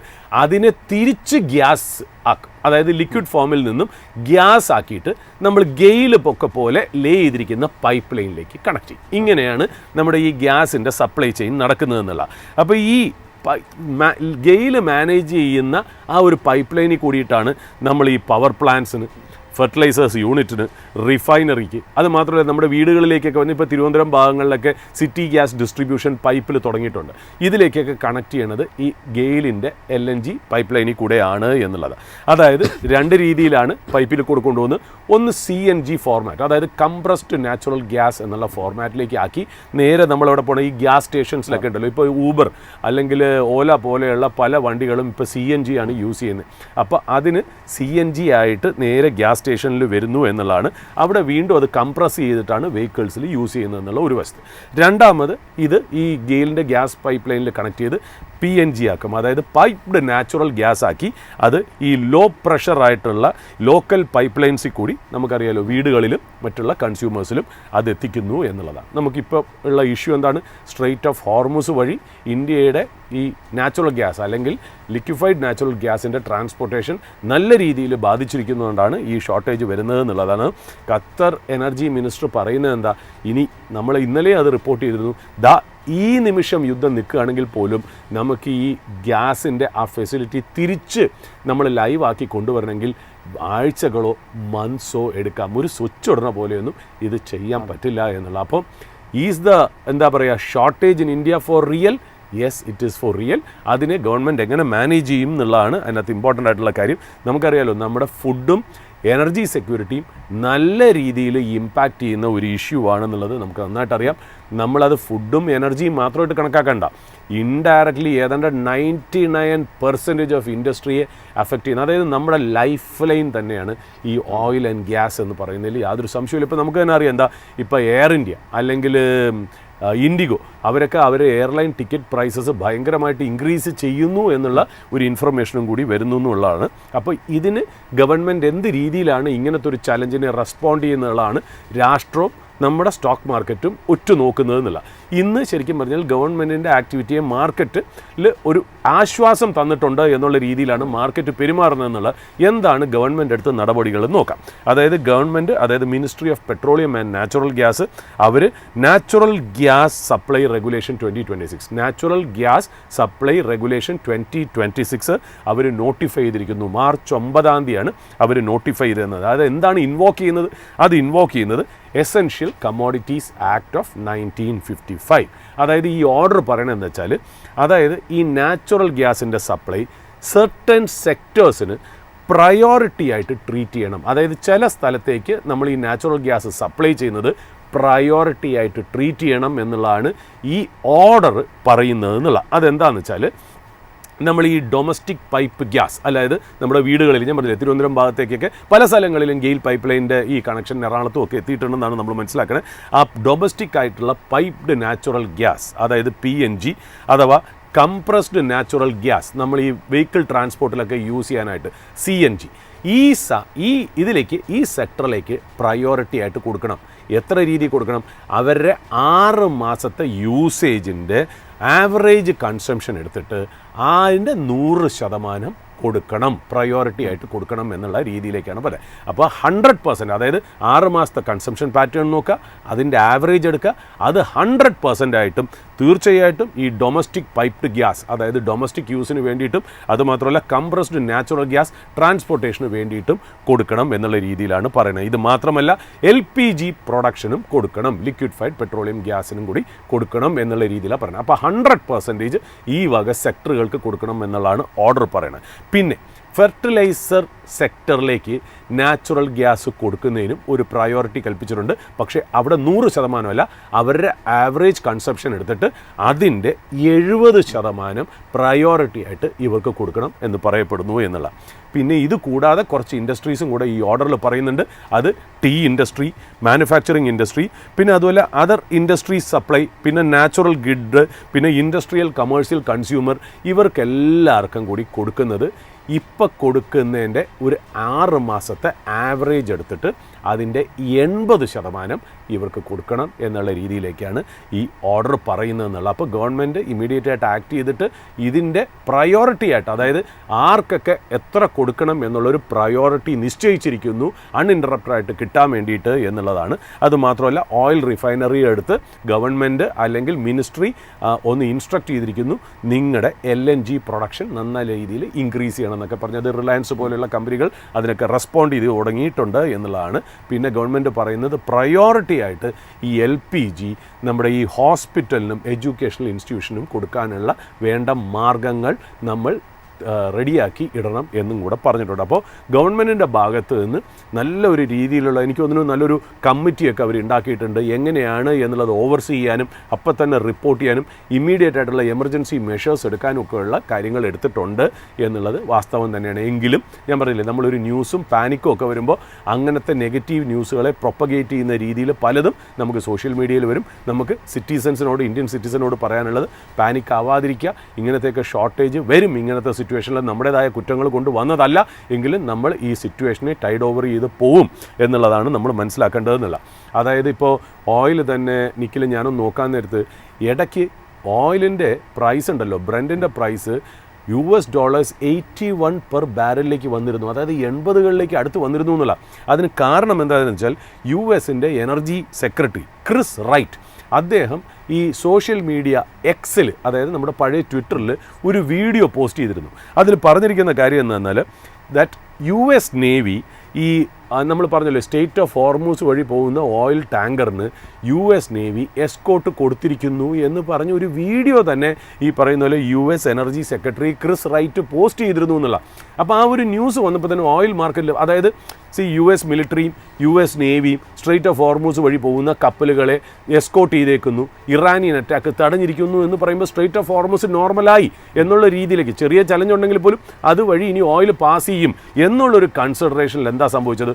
അതിനെ തിരിച്ച് ഗ്യാസ് ആക്കും. അതായത് ലിക്വിഡ് ഫോമിൽ നിന്നും ഗ്യാസ് ആക്കിയിട്ട് നമ്മൾ ഗെയിലൊക്കെ പോലെ ലേ ചെയ്തിരിക്കുന്ന പൈപ്പ് ലൈനിലേക്ക് കണക്ട് ചെയ്യും. ഇങ്ങനെയാണ് നമ്മുടെ ഈ ഗ്യാസിൻ്റെ സപ്ലൈ ചെയിൻ നടക്കുന്നതെന്നുള്ള. അപ്പോൾ ഈ ഗെയിൽ മാനേജ് ചെയ്യുന്ന ആ ഒരു പൈപ്പ് ലൈനിൽ കൂടിയിട്ടാണ് നമ്മൾ ഈ പവർ പ്ലാന്റ്സിന്, ഫെർട്ടിലൈസേഴ്സ് യൂണിറ്റിന്, റിഫൈനറിക്ക്, അത് മാത്രമല്ല നമ്മുടെ വീടുകളിലേക്കൊക്കെ വന്ന് ഇപ്പോൾ തിരുവനന്തപുരം ഭാഗങ്ങളിലൊക്കെ സിറ്റി ഗ്യാസ് ഡിസ്ട്രിബ്യൂഷൻ പൈപ്പിൽ തുടങ്ങിയിട്ടുണ്ട്. ഇതിലേക്കൊക്കെ കണക്ട് ചെയ്യണത് ഈ ഗെയിലിൻ്റെ LNG പൈപ്പ് ലൈനിൽ കൂടെയാണ് എന്നുള്ളത്. അതായത് രണ്ട് രീതിയിലാണ് പൈപ്പിൽ കൂടെ കൊണ്ടുവന്ന്, ഒന്ന് CNG ഫോർമാറ്റ്, അതായത് കംപ്രസ്ഡ് നാച്ചുറൽ ഗ്യാസ് എന്നുള്ള ഫോർമാറ്റിലേക്ക് ആക്കി നേരെ നമ്മളവിടെ പോകണം. ഈ ഗ്യാസ് സ്റ്റേഷൻസിലൊക്കെ ഉണ്ടല്ലോ, ഇപ്പോൾ ഊബർ അല്ലെങ്കിൽ ഓല പോലെയുള്ള പല വണ്ടികളും ഇപ്പോൾ CNG ആണ് യൂസ് ചെയ്യുന്നത്. അപ്പോൾ അതിന് CNG ആയിട്ട് നേരെ ഗ്യാസ് സ്റ്റേഷനിൽ വരുന്നു എന്നുള്ളതാണ്. അവിടെ വീണ്ടും അത് കംപ്രസ് ചെയ്തിട്ടാണ് വെഹിക്കിൾസിൽ യൂസ് ചെയ്യുന്നത് എന്നുള്ള ഒരു വസ്തു. രണ്ടാമത് ഇത് ഈ ഗെയിലിൻ്റെ ഗ്യാസ് പൈപ്പ് ലൈനിൽ കണക്ട് ചെയ്ത് PNG ആക്കും, അതായത് പൈപ്ഡ് നാച്ചുറൽ ഗ്യാസ് ആക്കി അത് ഈ ലോ പ്രഷറായിട്ടുള്ള ലോക്കൽ പൈപ്പ് ലൈൻസിൽ കൂടി നമുക്കറിയാലോ വീടുകളിലും മറ്റുള്ള കൺസ്യൂമേഴ്സിലും അത് എത്തിക്കുന്നു എന്നുള്ളതാണ്. നമുക്കിപ്പോൾ ഉള്ള ഇഷ്യൂ എന്താണ്? സ്ട്രെയിറ്റ് ഓഫ് ഹോർമുസ് വഴി ഇന്ത്യയുടെ ഈ നാച്ചുറൽ ഗ്യാസ് അല്ലെങ്കിൽ ലിക്വിഫൈഡ് നാച്ചുറൽ ഗ്യാസിൻ്റെ ട്രാൻസ്പോർട്ടേഷൻ നല്ല രീതിയിൽ ബാധിച്ചിരിക്കുന്നതുകൊണ്ടാണ് ഈ ഷോർട്ടേജ് വരുന്നത് എന്നുള്ളതാണ്. ഖത്തർ എനർജി മിനിസ്റ്റർ പറയുന്നത് എന്താ? ഇനി നമ്മൾ ഇന്നലെ അത് റിപ്പോർട്ട് ചെയ്തിരുന്നു, ഈ നിമിഷം യുദ്ധം നിൽക്കുകയാണെങ്കിൽ പോലും നമുക്ക് ഈ ഗ്യാസിൻ്റെ ആ ഫെസിലിറ്റി തിരിച്ച് നമ്മൾ ലൈവാക്കി കൊണ്ടുവരണമെങ്കിൽ ആഴ്ചകളോ മന്ത്സോ എടുക്കാം. ഒരു സ്വിച്ച് ഇടുന്ന പോലെയൊന്നും ഇത് ചെയ്യാൻ പറ്റില്ല എന്നുള്ള. അപ്പം എന്താ പറയുക, shortage in India for real? Yes, it is for real. അതിനെ ഗവൺമെൻറ് എങ്ങനെ മാനേജ് ചെയ്യും എന്നുള്ളതാണ് അതിനകത്ത് ഇമ്പോർട്ടൻ്റ് ആയിട്ടുള്ള കാര്യം. നമുക്കറിയാലോ നമ്മുടെ ഫുഡും എനർജി സെക്യൂരിറ്റിയും നല്ല രീതിയിൽ ഇമ്പാക്റ്റ് ചെയ്യുന്ന ഒരു ഇഷ്യൂ ആണെന്നുള്ളത് നമുക്ക് നന്നായിട്ടറിയാം. നമ്മളത് ഫുഡും എനർജിയും മാത്രമായിട്ട് കണക്കാക്കണ്ട, ഇൻഡയറക്ട്ലി ഏതാണ്ട് 99% ഓഫ് ഇൻഡസ്ട്രിയെ അഫക്റ്റ് ചെയ്യുന്നത്. അതായത് നമ്മുടെ ലൈഫ് ലൈൻ തന്നെയാണ് ഈ ഓയിൽ ആൻഡ് ഗ്യാസ് എന്ന് പറയുന്നതിൽ യാതൊരു സംശയമില്ല. ഇപ്പോൾ നമുക്ക് തന്നെ അറിയാം, എന്താ ഇപ്പോൾ എയർ ഇന്ത്യ അല്ലെങ്കിൽ ഇൻഡിഗോ അവരൊക്കെ എയർലൈൻ ടിക്കറ്റ് പ്രൈസസ് ഭയങ്കരമായിട്ട് ഇൻക്രീസ് ചെയ്യുന്നു എന്നുള്ള ഒരു ഇൻഫർമേഷനും കൂടി വരുന്നു എന്നുള്ളതാണ്. അപ്പോൾ ഇതിന് ഗവൺമെൻറ് എന്ത് രീതിയിലാണ് ഇങ്ങനത്തെ ഒരു ചലഞ്ചിനെ റെസ്പോണ്ട് ചെയ്യുന്നതാണ് രാഷ്ട്രവും നമ്മുടെ സ്റ്റോക്ക് മാർക്കറ്റും ഉറ്റുനോക്കുന്നതെന്നില്ല. ഇന്ന് ശരിക്കും പറഞ്ഞാൽ ഗവൺമെൻറ്റിൻ്റെ ആക്ടിവിറ്റിയെ മാർക്കറ്റിൽ ഒരു ആശ്വാസം തന്നിട്ടുണ്ട് എന്നുള്ള രീതിയിലാണ് മാർക്കറ്റ് പെരുമാറുന്നതെന്നുള്ള. എന്താണ് ഗവൺമെൻറ് എടുത്ത നടപടികൾ നോക്കാം. അതായത് ministry of petroleum and natural gas അവർ natural gas supply regulation 2026 natural gas supply regulation 2026 അവർ നോട്ടിഫൈ ചെയ്തിരിക്കുന്നു. മാർച്ച് 9 അവർ നോട്ടിഫൈ ചെയ്തിരുന്നത്. അതായത് എന്താണ് ഇൻവോക്ക് ചെയ്യുന്നത്? അത് ഇൻവോക്ക് ചെയ്യുന്നത് എസെൻഷ്യൽ കമ്മോഡിറ്റീസ് ആക്ട് ഓഫ് 1955. അതായത് ഈ ഓർഡർ പറയണത് എന്താ വെച്ചാൽ, അതായത് ഈ നാച്ചുറൽ ഗ്യാസിൻ്റെ സപ്ലൈ സെർട്ടൻ സെക്ടേഴ്സിന് പ്രയോറിറ്റി ആയിട്ട് ട്രീറ്റ് ചെയ്യണം. അതായത് ചില സ്ഥലത്തേക്ക് നമ്മൾ ഈ നാച്ചുറൽ ഗ്യാസ് സപ്ലൈ ചെയ്യുന്നത് പ്രയോറിറ്റി ആയിട്ട് ട്രീറ്റ് ചെയ്യണം എന്നുള്ളതാണ് ഈ ഓർഡർ പറയുന്നത് എന്നുള്ള. അതെന്താണെന്ന് വെച്ചാൽ, നമ്മൾ ഈ ഡൊമസ്റ്റിക് പൈപ്പ് ഗ്യാസ്, അതായത് നമ്മുടെ വീടുകളിൽ, ഞാൻ പറഞ്ഞില്ല തിരുവനന്തപുരം ഭാഗത്തേക്കൊക്കെ പല സ്ഥലങ്ങളിലും ഗെയിൽ പൈപ്പ് ലൈനിൻ്റെ ഈ കണക്ഷൻ എറണാകുളത്തും ഒക്കെ എത്തിയിട്ടുണ്ടെന്നാണ് നമ്മൾ മനസ്സിലാക്കുന്നത്. ആ ഡൊമസ്റ്റിക് ആയിട്ടുള്ള പൈപ്ഡ് നാച്ചുറൽ ഗ്യാസ്, അതായത് PNG അഥവാ കംപ്രസ്ഡ് നാച്ചുറൽ ഗ്യാസ്, നമ്മൾ ഈ വെഹിക്കിൾ ട്രാൻസ്പോർട്ടിലൊക്കെ യൂസ് ചെയ്യാനായിട്ട് CNG, ഈ സെക്ടറിലേക്ക് പ്രയോറിറ്റി ആയിട്ട് കൊടുക്കണം. എത്ര രീതി കൊടുക്കണം? അവരുടെ 6 മാസത്തെ യൂസേജിൻ്റെ ആവറേജ് കൺസംഷൻ എടുത്തിട്ട് അതിൻ്റെ 100% കൊടുക്കണം, പ്രയോറിറ്റി ആയിട്ട് കൊടുക്കണം എന്നുള്ള രീതിയിലേക്കാണ് പറയുന്നത്. അപ്പോൾ 100%, അതായത് 6 മാസത്തെ കൺസംഷൻ പാറ്റേൺ നോക്കുക, അതിൻ്റെ ആവറേജ് എടുക്കുക, അത് 100% ആയിട്ടും തീർച്ചയായിട്ടും ഈ ഡൊമസ്റ്റിക് പൈപ്ഡ് ഗ്യാസ്, അതായത് ഡൊമസ്റ്റിക് യൂസിന് വേണ്ടിയിട്ടും അതുമാത്രമല്ല കംപ്രസ്ഡ് നാച്ചുറൽ ഗ്യാസ് ട്രാൻസ്പോർട്ടേഷന് വേണ്ടിയിട്ടും കൊടുക്കണം എന്നുള്ള രീതിയിലാണ് പറയുന്നത്. ഇത് മാത്രമല്ല LPG പ്രൊഡക്ഷനും കൊടുക്കണം, ലിക്വിഡ്ഫൈഡ് പെട്രോളിയം ഗ്യാസിനും കൂടി കൊടുക്കണം എന്നുള്ള രീതിയിലാണ് പറയുന്നത്. അപ്പോൾ 100% ഈ വക സെക്ടറുകൾക്ക് കൊടുക്കണം എന്നുള്ളതാണ് ഓർഡർ പറയുന്നത്. പിന്നെ ഫെർട്ടിലൈസർ സെക്ടറിലേക്ക് നാച്ചുറൽ ഗ്യാസ് കൊടുക്കുന്നതിനും ഒരു പ്രയോറിറ്റി കൽപ്പിച്ചിട്ടുണ്ട്. പക്ഷേ അവിടെ 100% അവരുടെ ആവറേജ് കൺസംഷൻ എടുത്തിട്ട് അതിൻ്റെ 70% പ്രയോറിറ്റി ആയിട്ട് ഇവർക്ക് കൊടുക്കണം എന്ന് പറയപ്പെടുന്നു എന്നുള്ള. പിന്നെ ഇത് കൂടാതെ കുറച്ച് ഇൻഡസ്ട്രീസും കൂടെ ഈ ഓർഡറിൽ പറയുന്നുണ്ട്. അത് ടീ ഇൻഡസ്ട്രി, മാനുഫാക്ചറിങ് ഇൻഡസ്ട്രി, പിന്നെ അതുപോലെ അതർ ഇൻഡസ്ട്രി സപ്ലൈ, പിന്നെ നാച്ചുറൽ ഗുഡ്, പിന്നെ ഇൻഡസ്ട്രിയൽ കമേഴ്ഷ്യൽ കൺസ്യൂമർ, ഇവർക്കെല്ലാവർക്കും കൂടി കൊടുക്കുന്നത് ഇപ്പോൾ കൊടുക്കുന്നതിൻ്റെ ഒരു 6 മാസത്തെ ആവറേജ് എടുത്തിട്ട് അതിൻ്റെ 80% ഇവർക്ക് കൊടുക്കണം എന്നുള്ള രീതിയിലേക്കാണ് ഈ ഓർഡർ പറയുന്നതെന്നുള്ളത്. അപ്പോൾ ഗവൺമെൻറ് ഇമ്മീഡിയറ്റായിട്ട് ആക്ട് ചെയ്തിട്ട് ഇതിൻ്റെ പ്രയോറിറ്റി ആയിട്ട്, അതായത് ആർക്കൊക്കെ എത്ര കൊടുക്കണം എന്നുള്ളൊരു പ്രയോറിറ്റി നിശ്ചയിച്ചിരിക്കുന്നു അൺഇൻറ്ററപ്റ്റഡായിട്ട് കിട്ടാൻ വേണ്ടിയിട്ട് എന്നുള്ളതാണ്. അതുമാത്രമല്ല ഓയിൽ റിഫൈനറി എടുത്ത് ഗവൺമെൻറ് അല്ലെങ്കിൽ മിനിസ്ട്രി ഒന്ന് ഇൻസ്ട്രക്ട് ചെയ്തിരിക്കുന്നു, നിങ്ങളുടെ LNG പ്രൊഡക്ഷൻ നന്ന രീതിയിൽ ഇൻക്രീസ് ചെയ്യണം എന്നൊക്കെ പറഞ്ഞത്. റിലയൻസ് പോലെയുള്ള കമ്പനികൾ അതിനൊക്കെ റെസ്പോണ്ട് ചെയ്ത് തുടങ്ങിയിട്ടുണ്ട് എന്നുള്ളതാണ്. പിന്നെ ഗവൺമെൻറ് പറയുന്നത് പ്രയോറിറ്റി ആയിട്ട് ഈ LPG നമ്മുടെ ഈ ഹോസ്പിറ്റലിനും എഡ്യൂക്കേഷണൽ ഇൻസ്റ്റിറ്റ്യൂഷനും കൊടുക്കാനുള്ള വേണ്ട മാർഗങ്ങൾ നമ്മൾ റെഡിയാക്കി ഇടണം എന്നും കൂടെ പറഞ്ഞിട്ടുണ്ട്. അപ്പോൾ ഗവൺമെൻറ്റിൻ്റെ ഭാഗത്ത് നിന്ന് നല്ലൊരു രീതിയിലുള്ള, എനിക്ക് തോന്നുന്നു നല്ലൊരു കമ്മിറ്റിയൊക്കെ അവർ ഉണ്ടാക്കിയിട്ടുണ്ട്. എങ്ങനെയാണ് എന്നുള്ളത് ഓവർസീ ചെയ്യാനും അപ്പം തന്നെ റിപ്പോർട്ട് ചെയ്യാനും ഇമ്മീഡിയറ്റ് ആയിട്ടുള്ള എമർജൻസി മെഷേഴ്സ് എടുക്കാനും ഒക്കെയുള്ള കാര്യങ്ങൾ എടുത്തിട്ടുണ്ട് എന്നുള്ളത് വാസ്തവം തന്നെയാണ്. എങ്കിലും ഞാൻ പറഞ്ഞില്ലേ, നമ്മളൊരു ന്യൂസും പാനിക്കും ഒക്കെ വരുമ്പോൾ അങ്ങനത്തെ നെഗറ്റീവ് ന്യൂസുകളെ പ്രൊപ്പഗേറ്റ് ചെയ്യുന്ന രീതിയിൽ പലതും നമുക്ക് സോഷ്യൽ മീഡിയയിൽ വരും. നമുക്ക് സിറ്റിസൻസിനോട്, ഇന്ത്യൻ സിറ്റിസനോട് പറയാനുള്ളത് പാനിക് ആവാതിരിക്കുക. ഇങ്ങനത്തെയൊക്കെ ഷോർട്ടേജ് വരും. ഇങ്ങനത്തെ സിറ്റുവേഷനിൽ നമ്മുടേതായ കുറ്റങ്ങൾ കൊണ്ട് വന്നതല്ല എങ്കിലും നമ്മൾ ഈ സിറ്റുവേഷനെ ടൈഡ് ഓവർ ചെയ്ത് പോവും എന്നുള്ളതാണ് നമ്മൾ മനസ്സിലാക്കേണ്ടതെന്നുള്ള. അതായത് ഇപ്പോൾ ഓയിൽ തന്നെ നിക്കിൽ ഞാനൊന്ന് നോക്കാൻ നേരത്ത് ഇടയ്ക്ക് ഓയിലിൻ്റെ പ്രൈസ് ഉണ്ടല്ലോ, ബ്രെൻഡിൻ്റെ പ്രൈസ് $81 പെർ ബാരലിലേക്ക് വന്നിരുന്നു. അതായത് 80കളിലേക്ക് അടുത്ത് വന്നിരുന്നു എന്നുള്ള. അതിന് കാരണം എന്താണെന്ന് വെച്ചാൽ US-ൻ്റെ എനർജി സെക്രട്ടറി ക്രിസ് റൈറ്റ് അദ്ദേഹം ഈ സോഷ്യൽ മീഡിയ എക്സിൽ, അതായത് നമ്മുടെ പഴയ ട്വിറ്ററിൽ ഒരു വീഡിയോ പോസ്റ്റ് ചെയ്തിരുന്നു. അതിൽ പറഞ്ഞിരിക്കുന്ന കാര്യം എന്ന് പറഞ്ഞാൽ ദാറ്റ് US നേവി ഈ നമ്മൾ പറഞ്ഞല്ലോ സ്റ്റേറ്റ് ഓഫ് ഹോർമൂസ് വഴി പോകുന്ന ഓയിൽ ടാങ്കറിന് US നേവി എസ്കോർട്ട് കൊടുത്തിരിക്കുന്നു എന്ന് പറഞ്ഞ ഒരു വീഡിയോ തന്നെ ഈ പറയുന്ന പോലെ US energy secretary Chris right post ചെയ്തിരുന്നു എന്നുള്ള. അപ്പോൾ ആ ഒരു ന്യൂസ് വന്നപ്പോൾ തന്നെ ഓയിൽ മാർക്കറ്റിൽ, അതായത് US മിലിറ്ററിയും US നേവിയും സ്ട്രേറ്റ് ഓഫ് ഹോർമൂസ് വഴി പോകുന്ന കപ്പലുകളെ എസ്കോർട്ട് ചെയ്തേക്കുന്നു, ഇറാനിയൻ അറ്റാക്ക് തടഞ്ഞിരിക്കുന്നു എന്ന് പറയുമ്പോൾ സ്ട്രേറ്റ് ഓഫ് ഹോർമൂസ് നോർമലായി എന്നുള്ള രീതിയിലേക്ക്, ചെറിയ ചലഞ്ച് ഉണ്ടെങ്കിൽ പോലും അതുവഴി ഇനി ഓയിൽ പാസ് ചെയ്യും എന്നുള്ളൊരു കൺസിഡറേഷനിൽ എന്താ സംഭവിച്ചത്?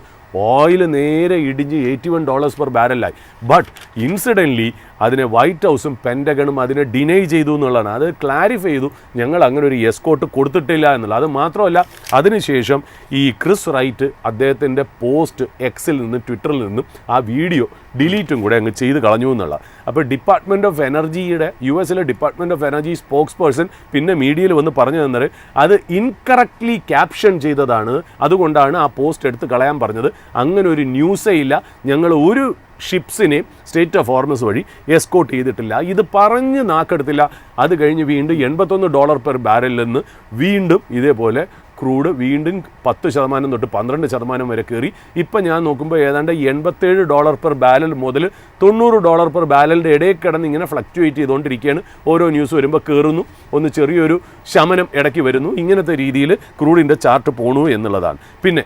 ഓയിൽ നേരെ ഇടിഞ്ഞ് $81 പെർ ബാരലായി. ബട്ട് ഇൻസിഡൻ്റ്ലി അതിനെ വൈറ്റ് ഹൗസും പെൻറ്റഗണും അതിനെ ഡിനൈ ചെയ്തു എന്നുള്ളതാണ്. അത് ക്ലാരിഫൈ ചെയ്തു, ഞങ്ങൾ അങ്ങനെ ഒരു എസ്കോർട്ട് കൊടുത്തിട്ടില്ല എന്നുള്ളത്. അത് മാത്രമല്ല അതിനുശേഷം ഈ ക്രിസ് റൈറ്റ് അദ്ദേഹത്തിൻ്റെ പോസ്റ്റ് എക്സിൽ നിന്ന്, ട്വിറ്ററിൽ നിന്നും ആ വീഡിയോ ഡിലീറ്റും കൂടെ അങ്ങ് ചെയ്ത് കളഞ്ഞു എന്നുള്ള. അപ്പോൾ ഡിപ്പാർട്ട്മെൻറ്റ് ഓഫ് എനർജിയുടെ, US-ലെ department of energy spokesperson പിന്നെ മീഡിയയിൽ വന്ന് പറഞ്ഞു തന്നത് അത് ഇൻകറക്റ്റ്ലി ക്യാപ്ഷൻ ചെയ്തതാണ്, അതുകൊണ്ടാണ് ആ പോസ്റ്റ് എടുത്ത് കളയാൻ പറഞ്ഞത്. അങ്ങനെ ഒരു ന്യൂസേ ഇല്ല, ഞങ്ങൾ ഒരു ഷിപ്സിനെ സ്റ്റേറ്റ് ഓഫ് ഹോർമസ് വഴി എസ്കോർട്ട് ചെയ്തിട്ടില്ല. ഇത് പറഞ്ഞ് നാക്കെടുത്തില്ല. അത് കഴിഞ്ഞ് വീണ്ടും $81 പെർ ബാരലിൽ നിന്ന് വീണ്ടും ഇതേപോലെ ക്രൂഡ് വീണ്ടും 10% തൊട്ട് 12% വരെ കയറി. ഇപ്പം ഞാൻ നോക്കുമ്പോൾ ഏതാണ്ട് $87 പെർ ബാരൽ മുതൽ $90 പെർ ബാരലിൻ്റെ ഇടയിൽ കിടന്ന് ഇങ്ങനെ ഫ്ലക്ച്വേറ്റ് ചെയ്തുകൊണ്ടിരിക്കുകയാണ്. ഓരോ ന്യൂസ് വരുമ്പോൾ കയറുന്നു, ഒന്ന് ചെറിയൊരു ശമനം ഇടയ്ക്ക് വരുന്നു. ഇങ്ങനത്തെ രീതിയിൽ ക്രൂഡിൻ്റെ ചാർട്ട് പോണു എന്നുള്ളതാണ്. പിന്നെ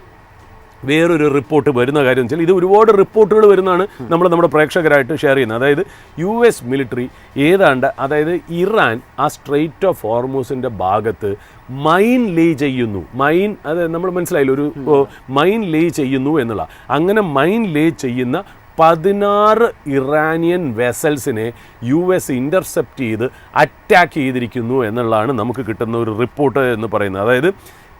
വേറൊരു റിപ്പോർട്ട് വരുന്ന കാര്യം വെച്ചാൽ, ഇത് ഒരുപാട് റിപ്പോർട്ടുകൾ വരുന്നതാണ് നമ്മൾ നമ്മുടെ പ്രേക്ഷകരായിട്ട് ഷെയർ ചെയ്യുന്നത്. അതായത് US മിലിറ്ററി ഏതാണ്ട്, അതായത് ഇറാൻ ആ സ്ട്രെയിറ്റ് ഓഫ് ഹോർമൂസിൻ്റെ ഭാഗത്ത് മൈൻ ലേ ചെയ്യുന്നു. മൈൻ, അത് നമ്മൾ മനസ്സിലായില്ല, ഒരു മൈൻ ലേ ചെയ്യുന്നു എന്നുള്ള. അങ്ങനെ മൈൻ ലേ ചെയ്യുന്ന 16 ഇറാനിയൻ വെസൽസിനെ US ഇൻ്റർസെപ്റ്റ് ചെയ്ത് അറ്റാക്ക് ചെയ്തിരിക്കുന്നു എന്നുള്ളതാണ് നമുക്ക് കിട്ടുന്ന ഒരു റിപ്പോർട്ട് എന്ന് പറയുന്നത്. അതായത്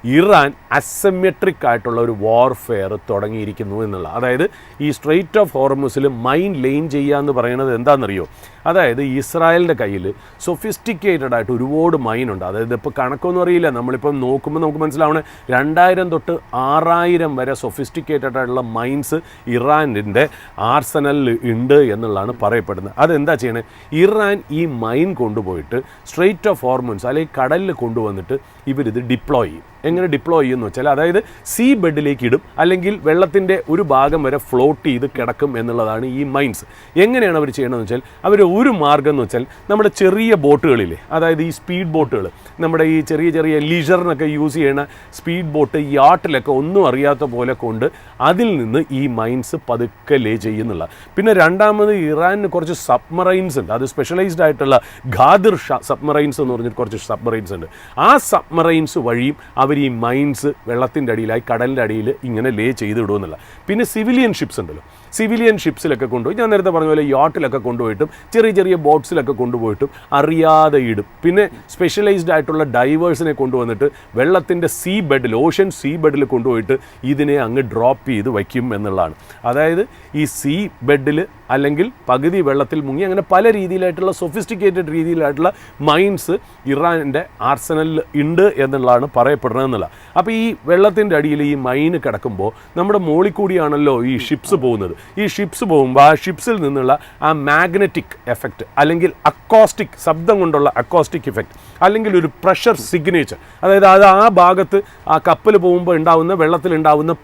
ഇറാൻ അസിമെട്രിക് ആയിട്ടുള്ള ഒരു വാർഫെയർ തുടങ്ങിയിരിക്കുന്നു എന്നുള്ള. അതായത് ഈ സ്ട്രെയിറ്റ് ഓഫ് ഹോർമൂസിൽ മൈൻ ലെയിൻ ചെയ്യുക എന്ന് പറയുന്നത് എന്താണെന്നറിയോ? അതായത് ഇസ്രായേലിൻ്റെ കയ്യിൽ സൊഫിസ്റ്റിക്കേറ്റഡ് ആയിട്ട് ഒരുപാട് മൈനുണ്ട്. അതായത് ഇപ്പോൾ കണക്കൊന്നും അറിയില്ല, നമ്മളിപ്പം നോക്കുമ്പോൾ നമുക്ക് മനസ്സിലാവണേ 2000 തൊട്ട് 6000 വരെ സൊഫിസ്റ്റിക്കേറ്റഡ് ആയിട്ടുള്ള മൈൻസ് ഇറാനിൻ്റെ ആർസനലിൽ ഉണ്ട് എന്നുള്ളതാണ് പറയപ്പെടുന്നത്. അതെന്താ ചെയ്യണേ? ഇറാൻ ഈ മൈൻ കൊണ്ടുപോയിട്ട് സ്ട്രെയിറ്റ് ഓഫ് ഹോർമൂസ് അല്ലെങ്കിൽ കടലിൽ കൊണ്ടുവന്നിട്ട് ഇവരിത് ഡിപ്ലോയ് ചെയ്യും. എങ്ങനെ ഡിപ്ലോയ് ചെയ്യുമെന്ന് വെച്ചാൽ, അതായത് സീ ബെഡിലേക്ക് ഇടും, അല്ലെങ്കിൽ വെള്ളത്തിൻ്റെ ഒരു ഭാഗം വരെ ഫ്ലോട്ട് ചെയ്ത് കിടക്കും എന്നുള്ളതാണ് ഈ മൈൻസ്. എങ്ങനെയാണ് അവർ ചെയ്യണമെന്ന് വെച്ചാൽ, അവർ ഒരു മാർഗ്ഗം എന്ന് വെച്ചാൽ നമ്മുടെ ചെറിയ ബോട്ടുകളില്ലേ, അതായത് ഈ സ്പീഡ് ബോട്ടുകൾ, നമ്മുടെ ഈ ചെറിയ ചെറിയ ലീഷറിനൊക്കെ യൂസ് ചെയ്യുന്ന സ്പീഡ് ബോട്ട്, യാട്ടിലൊക്കെ ഒന്നും അറിയാത്ത പോലെ കൊണ്ട് അതിൽ നിന്ന് ഈ മൈൻസ് പതുക്കെ ലേ ചെയ്യുന്നുള്ള. പിന്നെ രണ്ടാമത് ഇറാനിന് കുറച്ച് സബ്മറൈൻസ് ഉണ്ട്. അത് സ്പെഷ്യലൈസ്ഡ് ആയിട്ടുള്ള ഖാദിർ സബ്മറൈൻസ് എന്ന് പറഞ്ഞിട്ട് കുറച്ച് സബ്മറൈൻസ് ഉണ്ട്. ആ സബ്മറൈൻസ് വഴിയും അവർ അവർ ഈ മൈൻസ് വെള്ളത്തിൻ്റെ അടിയിലായി കടലിൻ്റെ അടിയിൽ ഇങ്ങനെ ലേ ചെയ്തിടുമെന്നുള്ള. പിന്നെ സിവിലിയൻ ഷിപ്സ് ഉണ്ടല്ലോ, സിവിലിയൻ ഷിപ്സിലൊക്കെ കൊണ്ടുപോയി, ഞാൻ നേരത്തെ പറഞ്ഞ പോലെ യാട്ടിലൊക്കെ കൊണ്ടുപോയിട്ടും ചെറിയ ചെറിയ ബോട്ട്സിലൊക്കെ കൊണ്ടുപോയിട്ടും അറിയാതെ ഇടും. പിന്നെ സ്പെഷ്യലൈസ്ഡ് ആയിട്ടുള്ള ഡൈവേഴ്സിനെ കൊണ്ടുവന്നിട്ട് വെള്ളത്തിൻ്റെ സീ ബെഡിൽ, ഓഷ്യൻ സീ ബെഡിൽ കൊണ്ടുപോയിട്ട് ഇതിനെ അങ്ങ് ഡ്രോപ്പ് ചെയ്ത് വയ്ക്കും എന്നുള്ളതാണ്. അതായത് ഈ സീ ബെഡിൽ അല്ലെങ്കിൽ പകുതി വെള്ളത്തിൽ മുങ്ങി, അങ്ങനെ പല രീതിയിലായിട്ടുള്ള സൊഫിസ്റ്റിക്കേറ്റഡ് രീതിയിലായിട്ടുള്ള മൈൻസ് ഇറാൻ്റെ ആർസനലിൽ ഉണ്ട് എന്നുള്ളതാണ് പറയപ്പെടുന്നത് എന്നുള്ള. അപ്പോൾ ഈ വെള്ളത്തിൻ്റെ അടിയിൽ ഈ മൈന് കിടക്കുമ്പോൾ നമ്മുടെ മോളിൽ കൂടിയാണല്ലോ ഈ ഷിപ്സ് പോകുന്നത്. ഈ ഷിപ്സ് പോകുമ്പോൾ ആ ഷിപ്സിൽ നിന്നുള്ള ആ മാഗ്നറ്റിക് എഫക്റ്റ് അല്ലെങ്കിൽ അക്കോസ്റ്റിക്, ശബ്ദം കൊണ്ടുള്ള അക്കോസ്റ്റിക് ഇഫക്റ്റ്, അല്ലെങ്കിൽ ഒരു പ്രഷർ സിഗ്നേച്ചർ, അതായത് അത് ആ ഭാഗത്ത് ആ കപ്പൽ പോകുമ്പോൾ ഉണ്ടാവുന്ന വെള്ളത്തിലുണ്ടാവുന്ന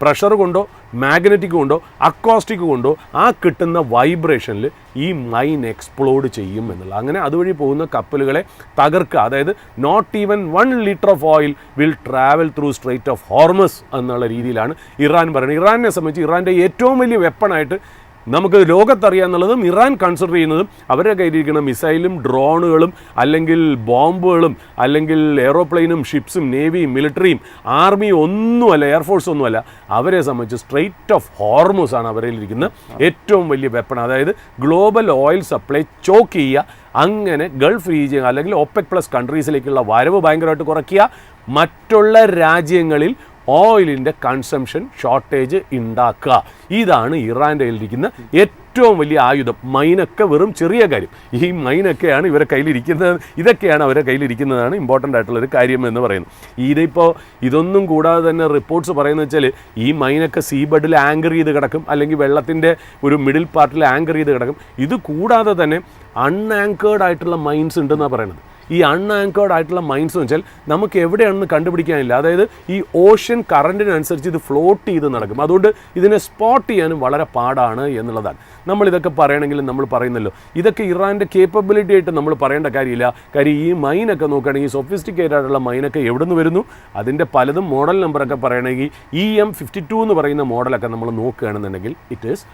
പ്രഷർ കൊണ്ടോ മാഗ്നറ്റിക് കൊണ്ടോ അക്കോസ്റ്റിക് കൊണ്ടോ ആ കിട്ടുന്ന വൈബ്രേഷനിൽ ഈ മൈൻ എക്സ്പ്ലോഡ് ചെയ്യും എന്നുള്ള. അങ്ങനെ അതുവഴി പോകുന്ന കപ്പലുകളെ തകർക്കുക. അതായത് not even 1 litre of oil will travel through strait of Hormuz എന്നുള്ള രീതിയിലാണ് ഇറാൻ പറയുന്നത്. ഇറാനെ സംബന്ധിച്ച് ഇറാൻ്റെ ഏറ്റവും വലിയ വെപ്പണായിട്ട് നമുക്ക് ലോകത്തറിയാമെന്നുള്ളതും ഇറാൻ കൺസിഡർ ചെയ്യുന്നതും അവരുടെ കയ്യിലിരിക്കുന്ന മിസൈലും ഡ്രോണുകളും അല്ലെങ്കിൽ ബോംബുകളും അല്ലെങ്കിൽ എയ്റോപ്ലെയിനും ഷിപ്സും നേവിയും മിലിറ്ററിയും ആർമിയും ഒന്നുമല്ല, എയർഫോഴ്സ് ഒന്നുമല്ല. അവരെ സംബന്ധിച്ച് സ്ട്രെയ്റ്റ് ഓഫ് ഹോർമസ് ആണ് അവരിലിരിക്കുന്ന ഏറ്റവും വലിയ വെപ്പൺ. അതായത് ഗ്ലോബൽ ഓയിൽ സപ്ലൈ ചോക്ക് ചെയ്യുക, അങ്ങനെ ഗൾഫ് റീജിയൻ അല്ലെങ്കിൽ ഒപെക് പ്ലസ് കൺട്രീസിലേക്കുള്ള വരവ് ഭയങ്കരമായിട്ട് കുറയ്ക്കുക, മറ്റുള്ള രാജ്യങ്ങളിൽ ഓയിലിൻ്റെ കൺസംഷൻ ഷോർട്ടേജ് ഉണ്ടാക്കുക. ഇതാണ് ഇറാൻ്റെ കയ്യിലിരിക്കുന്ന ഏറ്റവും വലിയ ആയുധം. മൈനൊക്കെ വെറും ചെറിയ കാര്യം. ഈ മൈനൊക്കെയാണ് ഇവരുടെ കയ്യിലിരിക്കുന്നത്, ഇതൊക്കെയാണ് അവരുടെ കയ്യിലിരിക്കുന്നതാണ് ഇമ്പോർട്ടൻ്റ് ആയിട്ടുള്ളൊരു കാര്യം എന്ന് പറയുന്നത്. ഇതിപ്പോൾ ഇതൊന്നും കൂടാതെ തന്നെ റിപ്പോർട്ട്സ് പറയുന്നത് വെച്ചാൽ ഈ മൈനൊക്കെ സീ ബെഡിൽ ആങ്കർ ചെയ്ത് കിടക്കും, അല്ലെങ്കിൽ വെള്ളത്തിൻ്റെ ഒരു മിഡിൽ പാർട്ടിൽ ആങ്കർ ചെയ്ത് കിടക്കും. ഇത് കൂടാതെ തന്നെ അൺആങ്കേർഡ് ആയിട്ടുള്ള മൈൻസ് ഉണ്ടെന്നാണ് പറയുന്നത്. ഈ അൺആങ്കേർഡ് ആയിട്ടുള്ള മൈൻസ് എന്ന് വെച്ചാൽ നമുക്ക് എവിടെയാണെന്ന് കണ്ടുപിടിക്കാനില്ല. അതായത് ഈ ഓഷ്യൻ കറണ്ടിനനുസരിച്ച് ഇത് ഫ്ലോട്ട് ചെയ്ത് നടക്കും. അതുകൊണ്ട് ഇതിനെ സ്പോട്ട് ചെയ്യാനും വളരെ പാടാണ് എന്നുള്ളതാണ്. നമ്മളിതൊക്കെ പറയണമെങ്കിൽ നമ്മൾ പറയുന്നല്ലോ, ഇതൊക്കെ ഇറാൻ്റെ കേപ്പബിലിറ്റി ആയിട്ട് നമ്മൾ പറയേണ്ട കാര്യമില്ല. കാര്യം ഈ മൈനൊക്കെ നോക്കുകയാണെങ്കിൽ സൊഫിസ്റ്റിക്കേറ്റഡ് ആയിട്ടുള്ള മൈനൊക്കെ എവിടെ നിന്ന് വരുന്നു, അതിൻ്റെ പലതും മോഡൽ നമ്പറൊക്കെ പറയണമെങ്കിൽ EM52 എന്ന് പറയുന്ന മോഡലൊക്കെ നമ്മൾ നോക്കുകയാണെന്നുണ്ടെങ്കിൽ it is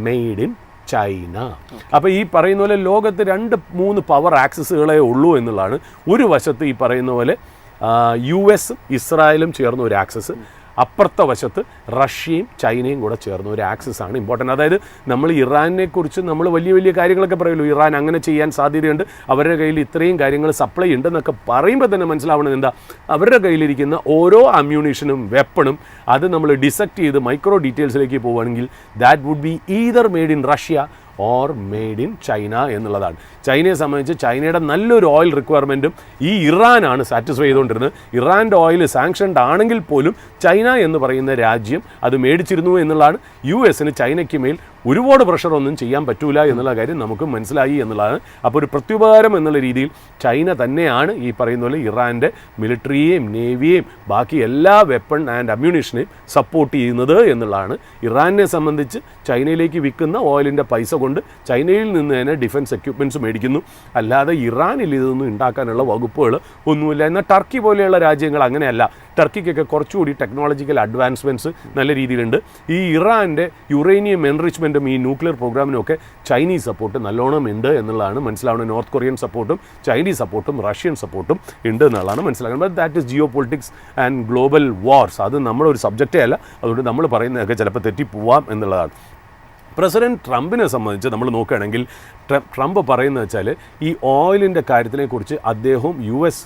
made in China. അപ്പോൾ ഈ പറയുന്ന പോലെ ലോകത്ത് 2-3 പവർ ആക്സസുകളേ ഉള്ളൂ എന്നുള്ളതാണ്. ഒരു വശത്ത് ഈ പറയുന്ന പോലെ US ഇസ്രായേലും ചേർന്ന ഒരു ആക്സസ്, അപ്പുറത്തെ വശത്ത് റഷ്യയും ചൈനയും കൂടെ ചേർന്ന ഒരു ആക്സസ് ആണ് ഇമ്പോർട്ടൻ്റ്. അതായത് നമ്മൾ ഇറാനെ കുറിച്ച് നമ്മൾ വലിയ വലിയ കാര്യങ്ങളൊക്കെ പറയുള്ളൂ, ഇറാൻ അങ്ങനെ ചെയ്യാൻ സാധ്യതയുണ്ട്, അവരുടെ കയ്യിൽ ഇത്രയും കാര്യങ്ങൾ സപ്ലൈ ഉണ്ടെന്നൊക്കെ പറയുമ്പോൾ തന്നെ മനസ്സിലാവുന്നത് എന്താ, അവരുടെ കയ്യിലിരിക്കുന്ന ഓരോ അമ്യൂണിഷനും വെപ്പണും അത് നമ്മൾ ഡിസെക്ട് ചെയ്ത് മൈക്രോ ഡീറ്റെയിൽസിലേക്ക് പോവുകയാണെങ്കിൽ that would be either made in Russia or made in China എന്നുള്ളതാണ്. ചൈനയെ സംബന്ധിച്ച് ചൈനയുടെ നല്ലൊരു ഓയിൽ റിക്വയർമെൻറ്റും ഈ ഇറാനാണ് സാറ്റിസ്ഫൈ ചെയ്തുകൊണ്ടിരുന്നത്. ഇറാൻ്റെ ഓയിൽ സാങ്ഷൻഡ് ആണെങ്കിൽ പോലും ചൈന എന്ന് പറയുന്ന രാജ്യം അത് മേടിച്ചിരുന്നു എന്നുള്ളതാണ്. US-ന് ചൈനയ്ക്ക് മേൽ ഒരുപാട് പ്രഷറൊന്നും ചെയ്യാൻ പറ്റൂല എന്നുള്ള കാര്യം നമുക്ക് മനസ്സിലായി എന്നുള്ളതാണ്. അപ്പോൾ ഒരു പ്രത്യുപകാരം എന്നുള്ള രീതിയിൽ ചൈന തന്നെയാണ് ഈ പറയുന്ന പോലെ ഇറാൻ്റെ മിലിറ്ററിയെയും നേവിയെയും ബാക്കി എല്ലാ വെപ്പൺ ആൻഡ് അമ്യൂണിഷനെയും സപ്പോർട്ട് ചെയ്യുന്നത് എന്നുള്ളതാണ്. ഇറാനെ സംബന്ധിച്ച് ചൈനയിലേക്ക് വിൽക്കുന്ന ഓയിലിൻ്റെ പൈസ കൊണ്ട് ചൈനയിൽ നിന്ന് തന്നെ ഡിഫൻസ് എക്യുപ്മെൻറ്റ്സ് മേടിക്കുന്നു, അല്ലാതെ ഇറാനിൽ ഇതൊന്നും ഉണ്ടാക്കാനുള്ള വകുപ്പുകൾ ഒന്നുമില്ല. എന്നാൽ ടർക്കി പോലെയുള്ള രാജ്യങ്ങൾ അങ്ങനെയല്ല. ടർക്കിക്കൊക്കെ കുറച്ചുകൂടി ടെക്നോളജിക്കൽ അഡ്വാൻസ്മെൻറ്റ്സ് നല്ല രീതിയിലുണ്ട്. ഈ ഇറാൻ്റെ യുറേനിയം എൻറിച്ച്മെൻറ്റും ഈ ന്യൂക്ലിയർ പ്രോഗ്രാമിനും ഒക്കെ ചൈനീസ് സപ്പോർട്ട് നല്ലോണം ഉണ്ട് എന്നുള്ളതാണ് മനസ്സിലാവുന്നത്. നോർത്ത് കൊറിയൻ സപ്പോർട്ടും ചൈനീസ് സപ്പോർട്ടും റഷ്യൻ സപ്പോർട്ടും ഉണ്ട് എന്നുള്ളതാണ് മനസ്സിലാക്കുന്നത്. But that is geopolitics and global wars. അത് നമ്മുടെ ഒരു സബ്ജക്റ്റേ അല്ല, അതുകൊണ്ട് നമ്മൾ പറയുന്നതൊക്കെ ചിലപ്പോൾ തെറ്റിപ്പോവാം എന്നുള്ളതാണ്. പ്രസിഡന്റ് ട്രംപിനെ സംബന്ധിച്ച് നമ്മൾ നോക്കുകയാണെങ്കിൽ ട്രംപ് പറയുന്നത് വെച്ചാൽ ഈ ഓയിലിൻ്റെ കാര്യത്തിനെക്കുറിച്ച് അദ്ദേഹവും US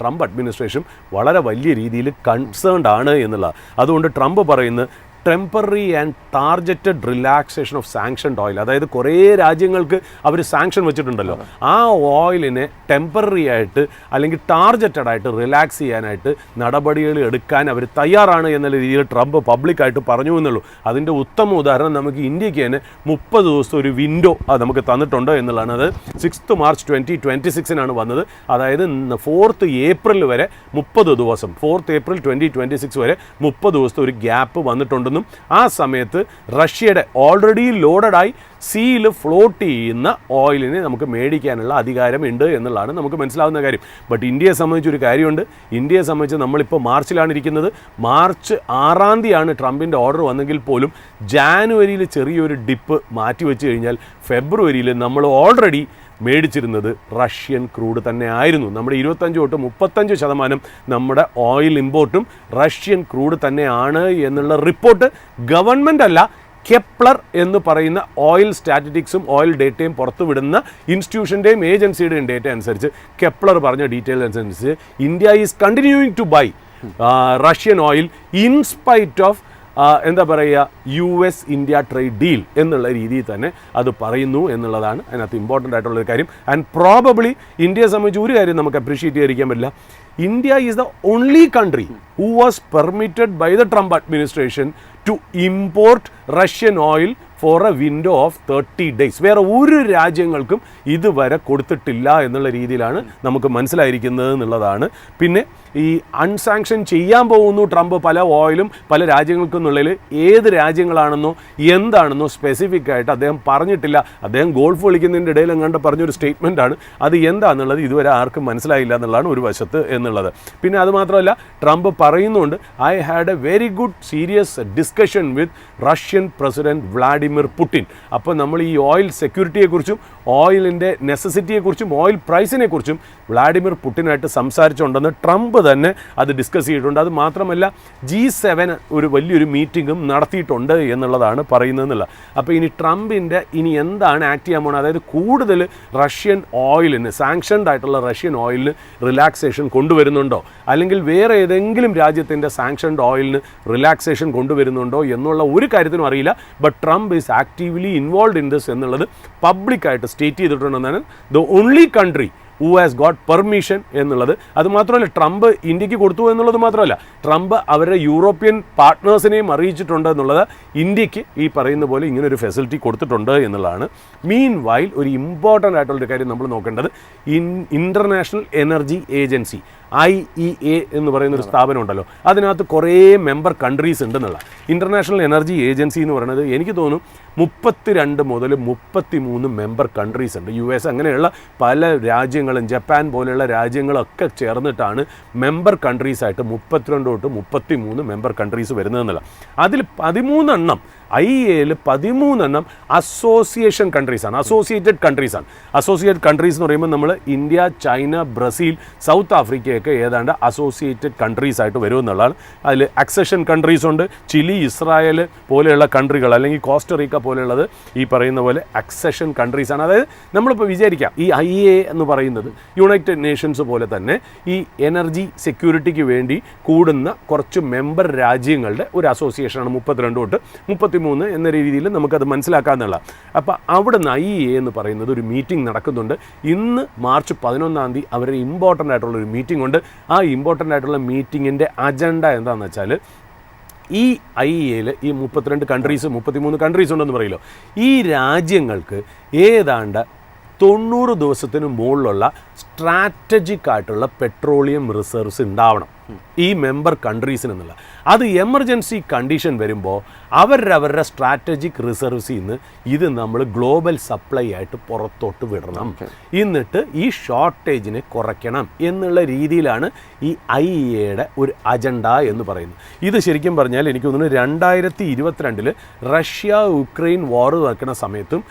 ട്രംപ് അഡ്മിനിസ്ട്രേഷൻ വളരെ വലിയ രീതിയിൽ കൺസേൺഡ് ആണ് എന്നുള്ളത്. അതുകൊണ്ട് ട്രംപ് പറയുന്നത് temporary and targeted relaxation of sanctioned oil. അതായത് കുറേ രാജ്യങ്ങൾക്ക് അവർ സാങ്ഷൻ വെച്ചിട്ടുണ്ടല്ലോ, ആ ഓയിലിനെ ടെമ്പററി ആയിട്ട് അല്ലെങ്കിൽ ടാർജറ്റഡ് ആയിട്ട് റിലാക്സ് ചെയ്യാനായിട്ട് നടപടികൾ എടുക്കാൻ അവർ തയ്യാറാണ് എന്നുള്ള രീതിയിൽ ട്രംപ് പബ്ലിക്കായിട്ട് പറഞ്ഞു എന്നുള്ളൂ. അതിൻ്റെ ഉത്തമ ഉദാഹരണം നമുക്ക് ഇന്ത്യക്ക് തന്നെ 30 ദിവസത്തെ ഒരു വിൻഡോ നമുക്ക് തന്നിട്ടുണ്ട് എന്നുള്ളതാണ്. അത് 6 മാർച്ച് 2026 വന്നത്. അതായത് 4 ഏപ്രിൽ വരെ 30 ദിവസം, 4 ഏപ്രിൽ 2026 വരെ 30 ദിവസത്തെ ഒരു ഗ്യാപ്പ് വന്നിട്ടുണ്ട്. ആ സമയത്ത് റഷ്യയുടെ ഓൾറെഡി ലോഡഡായി സീയിൽ ഫ്ലോട്ട് ചെയ്യുന്ന ഓയിലിനെ നമുക്ക് മേടിക്കാനുള്ള അധികാരമുണ്ട് എന്നുള്ളതാണ് നമുക്ക് മനസ്സിലാവുന്ന കാര്യം. ബട്ട് ഇന്ത്യയെ സംബന്ധിച്ചൊരു കാര്യമുണ്ട്. ഇന്ത്യയെ സംബന്ധിച്ച് നമ്മളിപ്പോൾ മാർച്ചിലാണ് ഇരിക്കുന്നത്. മാർച്ച് 6 ട്രംപിൻ്റെ ഓർഡർ വന്നെങ്കിൽ പോലും ജാനുവരിയിൽ ചെറിയൊരു ഡിപ്പ് മാറ്റി വെച്ച് കഴിഞ്ഞാൽ ഫെബ്രുവരിയിൽ നമ്മൾ ഓൾറെഡി മേടിച്ചിരുന്നത് റഷ്യൻ ക്രൂഡ് തന്നെ ആയിരുന്നു. നമ്മുടെ 25 തൊട്ട് 35% നമ്മുടെ ഓയിൽ ഇമ്പോർട്ടും റഷ്യൻ ക്രൂഡ് തന്നെയാണ് എന്നുള്ള റിപ്പോർട്ട് ഗവൺമെൻറ് അല്ല, കെപ്ലർ എന്ന് പറയുന്ന ഓയിൽ സ്റ്റാറ്റിസ്റ്റിക്സും ഓയിൽ ഡേറ്റയും പുറത്തുവിടുന്ന ഇൻസ്റ്റിറ്റ്യൂഷൻ്റെയും ഏജൻസിയുടെയും ഡേറ്റ അനുസരിച്ച്, കെപ്ലർ പറഞ്ഞ ഡീറ്റെയിൽ അനുസരിച്ച് India is continuing to buy Russian oil in spite of എന്താ പറയുക US ഇന്ത്യ ട്രേഡ് ഡീൽ എന്നുള്ള രീതിയിൽ തന്നെ അത് പറയുന്നു എന്നുള്ളതാണ് അതിനകത്ത് ഇമ്പോർട്ടൻ്റ് ആയിട്ടുള്ളൊരു കാര്യം. ആൻഡ് പ്രോബബ്ലി ഇന്ത്യയെ സംബന്ധിച്ച് ഒരു കാര്യം നമുക്ക് അപ്രീഷിയേറ്റ് ചെയ്തിരിക്കാൻ പറ്റില്ല. India is the only country who was permitted by the Trump administration to import Russian oil for a window of 30 days. വേറെ ഒരു രാജ്യങ്ങൾക്കും ഇതുവരെ കൊടുത്തിട്ടില്ല എന്നുള്ള രീതിയിലാണ് നമുക്ക് മനസ്സിലായിരിക്കുന്നത് എന്നുള്ളതാണ്. പിന്നെ ഈ അൺസാങ്ഷൻ ചെയ്യാൻ പോകുന്നു ട്രംപ് പല ഓയിലും പല രാജ്യങ്ങൾക്കെന്നുള്ളതിൽ ഏത് രാജ്യങ്ങളാണെന്നോ എന്താണെന്നോ സ്പെസിഫിക് ആയിട്ട് അദ്ദേഹം പറഞ്ഞിട്ടില്ല. അദ്ദേഹം ഗോൾഫ് കളിക്കുന്നതിൻ്റെ ഇടയിൽ എങ്ങാണ്ട് പറഞ്ഞൊരു സ്റ്റേറ്റ്മെൻറ്റാണ്. അത് എന്താണെന്നുള്ളത് ഇതുവരെ ആർക്കും മനസ്സിലായില്ല എന്നുള്ളതാണ് ഒരു വശത്ത് എന്നുള്ളത്. പിന്നെ അതുമാത്രമല്ല, ട്രംപ് പറയുന്നുണ്ട്, I had A very good serious discussion with Russian president Vladimir Putin. അപ്പോൾ നമ്മൾ ഈ ഓയിൽ സെക്യൂരിറ്റിയെക്കുറിച്ചും ഓയിലിൻ്റെ നെസസിറ്റിയെക്കുറിച്ചും ഓയിൽ പ്രൈസിനെക്കുറിച്ചും വ്ളാഡിമിർ പുടിനായിട്ട് സംസാരിച്ചുകൊണ്ടെന്ന് ട്രംപ് തന്നെ അത് ഡിസ്കസ് ചെയ്തിട്ടുണ്ട്. അത് മാത്രമല്ല G7 ഒരു വലിയൊരു മീറ്റിങ്ങും നടത്തിയിട്ടുണ്ട് എന്നുള്ളതാണ് പറയുന്നതെന്നുള്ള. അപ്പോൾ ഇനി ട്രംപിൻ്റെ ഇനി എന്താണ് ആക്ട് ചെയ്യാൻ പോകുന്നത്, അതായത് കൂടുതൽ റഷ്യൻ ഓയിലിന് സാങ്ഷൻഡ് ആയിട്ടുള്ള റഷ്യൻ ഓയിലിന് റിലാക്സേഷൻ കൊണ്ടുവരുന്നുണ്ടോ, അല്ലെങ്കിൽ വേറെ ഏതെങ്കിലും രാജ്യത്തിൻ്റെ സാങ്ഷൻഡ് ഓയിലിന് റിലാക്സേഷൻ കൊണ്ടുവരുന്നുണ്ടോ എന്നുള്ള ഒരു കാര്യത്തിനും അറിയില്ല. But Trump is actively involve in this എന്നുള്ളത് പബ്ലിക്കായിട്ട് സ്റ്റേറ്റ് ചെയ്തിട്ടുണ്ടെന്നാണ്. The only country who has got permission എന്നുള്ളത്. അതുമാത്രമല്ല, ട്രംപ് ഇന്ത്യക്ക് കൊടുത്തു എന്നുള്ളത് മാത്രമല്ല, ട്രംപ് അവരുടെ യൂറോപ്യൻ പാർട്ട്നേഴ്സിനെയും അറിയിച്ചിട്ടുണ്ട് എന്നുള്ളത് ഇന്ത്യക്ക് ഈ പറയുന്ന പോലെ ഇങ്ങനൊരു ഫെസിലിറ്റി കൊടുത്തിട്ടുണ്ട് എന്നുള്ളതാണ്. മീൻ വൈൽ ഒരു ഇമ്പോർട്ടൻ്റ് ആയിട്ടുള്ളൊരു കാര്യം നമ്മൾ നോക്കേണ്ടത്, ഇൻ്റർനാഷണൽ എനർജി ഏജൻസി IEA എന്ന് പറയുന്നൊരു സ്ഥാപനം ഉണ്ടല്ലോ, അതിനകത്ത് കുറേ മെമ്പർ കൺട്രീസ് ഉണ്ടെന്നുള്ള. ഇൻ്റർനാഷണൽ എനർജി ഏജൻസി എന്ന് പറയുന്നത് എനിക്ക് തോന്നുന്നു 32 മുതൽ 33 മെമ്പർ കൺട്രീസ് ഉണ്ട്. US അങ്ങനെയുള്ള പല രാജ്യങ്ങളും ജപ്പാൻ പോലെയുള്ള രാജ്യങ്ങളൊക്കെ ചേർന്നിട്ടാണ് മെമ്പർ കൺട്രീസായിട്ട് 32 തൊട്ട് 33 മെമ്പർ കൺട്രീസ് വരുന്നതെന്നുള്ള. അതിൽ 13 IEAയിൽ 13 അസോസിയേഷൻ കൺട്രീസാണ്, അസോസിയേറ്റഡ് കൺട്രീസാണ്. അസോസിയേറ്റഡ് കൺട്രീസ് എന്ന് പറയുമ്പോൾ നമ്മൾ ഇന്ത്യ, ചൈന, ബ്രസീൽ, സൗത്ത് ആഫ്രിക്കയൊക്കെ ഏതാണ്ട് അസോസിയേറ്റഡ് കൺട്രീസ് ആയിട്ട് വരുമെന്നുള്ളതാണ്. അതിൽ അക്സഷൻ കൺട്രീസ് ഉണ്ട്, ചിലി, ഇസ്രായേൽ പോലെയുള്ള കൺട്രികൾ, അല്ലെങ്കിൽ കോസ്റ്ററിക്ക പോലെയുള്ളത് ഈ പറയുന്ന പോലെ അക്സഷൻ കൺട്രീസാണ്. അതായത് നമ്മളിപ്പോൾ വിചാരിക്കാം ഈ IEA എന്ന് പറയുന്നത് യുണൈറ്റഡ് നേഷൻസ് പോലെ തന്നെ ഈ എനർജി സെക്യൂരിറ്റിക്ക് വേണ്ടി കൂടുന്ന കുറച്ച് മെമ്പർ രാജ്യങ്ങളുടെ ഒരു അസോസിയേഷനാണ്. 32 തൊട്ട് 33 എന്ന രീതിയിൽ നമുക്കത് മനസ്സിലാക്കാമെന്നുള്ള. അപ്പോൾ അവിടുന്ന് IEA എന്ന് പറയുന്നത് ഒരു മീറ്റിംഗ് നടക്കുന്നുണ്ട്. ഇന്ന് മാർച്ച് 11 അവരുടെ ഇമ്പോർട്ടൻ്റ് ആയിട്ടുള്ളൊരു മീറ്റിംഗ് ഉണ്ട്. ആ ഇമ്പോർട്ടൻ്റ് ആയിട്ടുള്ള മീറ്റിങ്ങിൻ്റെ അജണ്ട എന്താണെന്ന് വെച്ചാൽ, ഈ IEAയിൽ ഈ 32 കൺട്രീസ് 33 കൺട്രീസ് ഉണ്ടെന്ന് പറയല്ലോ, ഈ രാജ്യങ്ങൾക്ക് ഏതാണ്ട് 90 ദിവസത്തിന് മുകളിലുള്ള സ്ട്രാറ്റജിക് ആയിട്ടുള്ള പെട്രോളിയം റിസർവ്സ് ഉണ്ടാവണം ഈ മെമ്പർ കൺട്രീസിനെന്നുള്ള. അത് എമർജൻസി കണ്ടീഷൻ വരുമ്പോൾ അവരവരുടെ സ്ട്രാറ്റജിക് റിസർവ്സിൽ നിന്ന് ഇത് നമ്മൾ ഗ്ലോബൽ സപ്ലൈ ആയിട്ട് പുറത്തോട്ട് വിടണം, എന്നിട്ട് ഈ ഷോർട്ടേജിനെ കുറയ്ക്കണം എന്നുള്ള രീതിയിലാണ് ഈ IEAയുടെ ഒരു അജണ്ട എന്ന് പറയുന്നത്. ഇത് ശരിക്കും പറഞ്ഞാൽ എനിക്ക് തോന്നുന്നു 2022 റഷ്യ യുക്രൈൻ വാർ നടക്കുന്ന സമയത്തും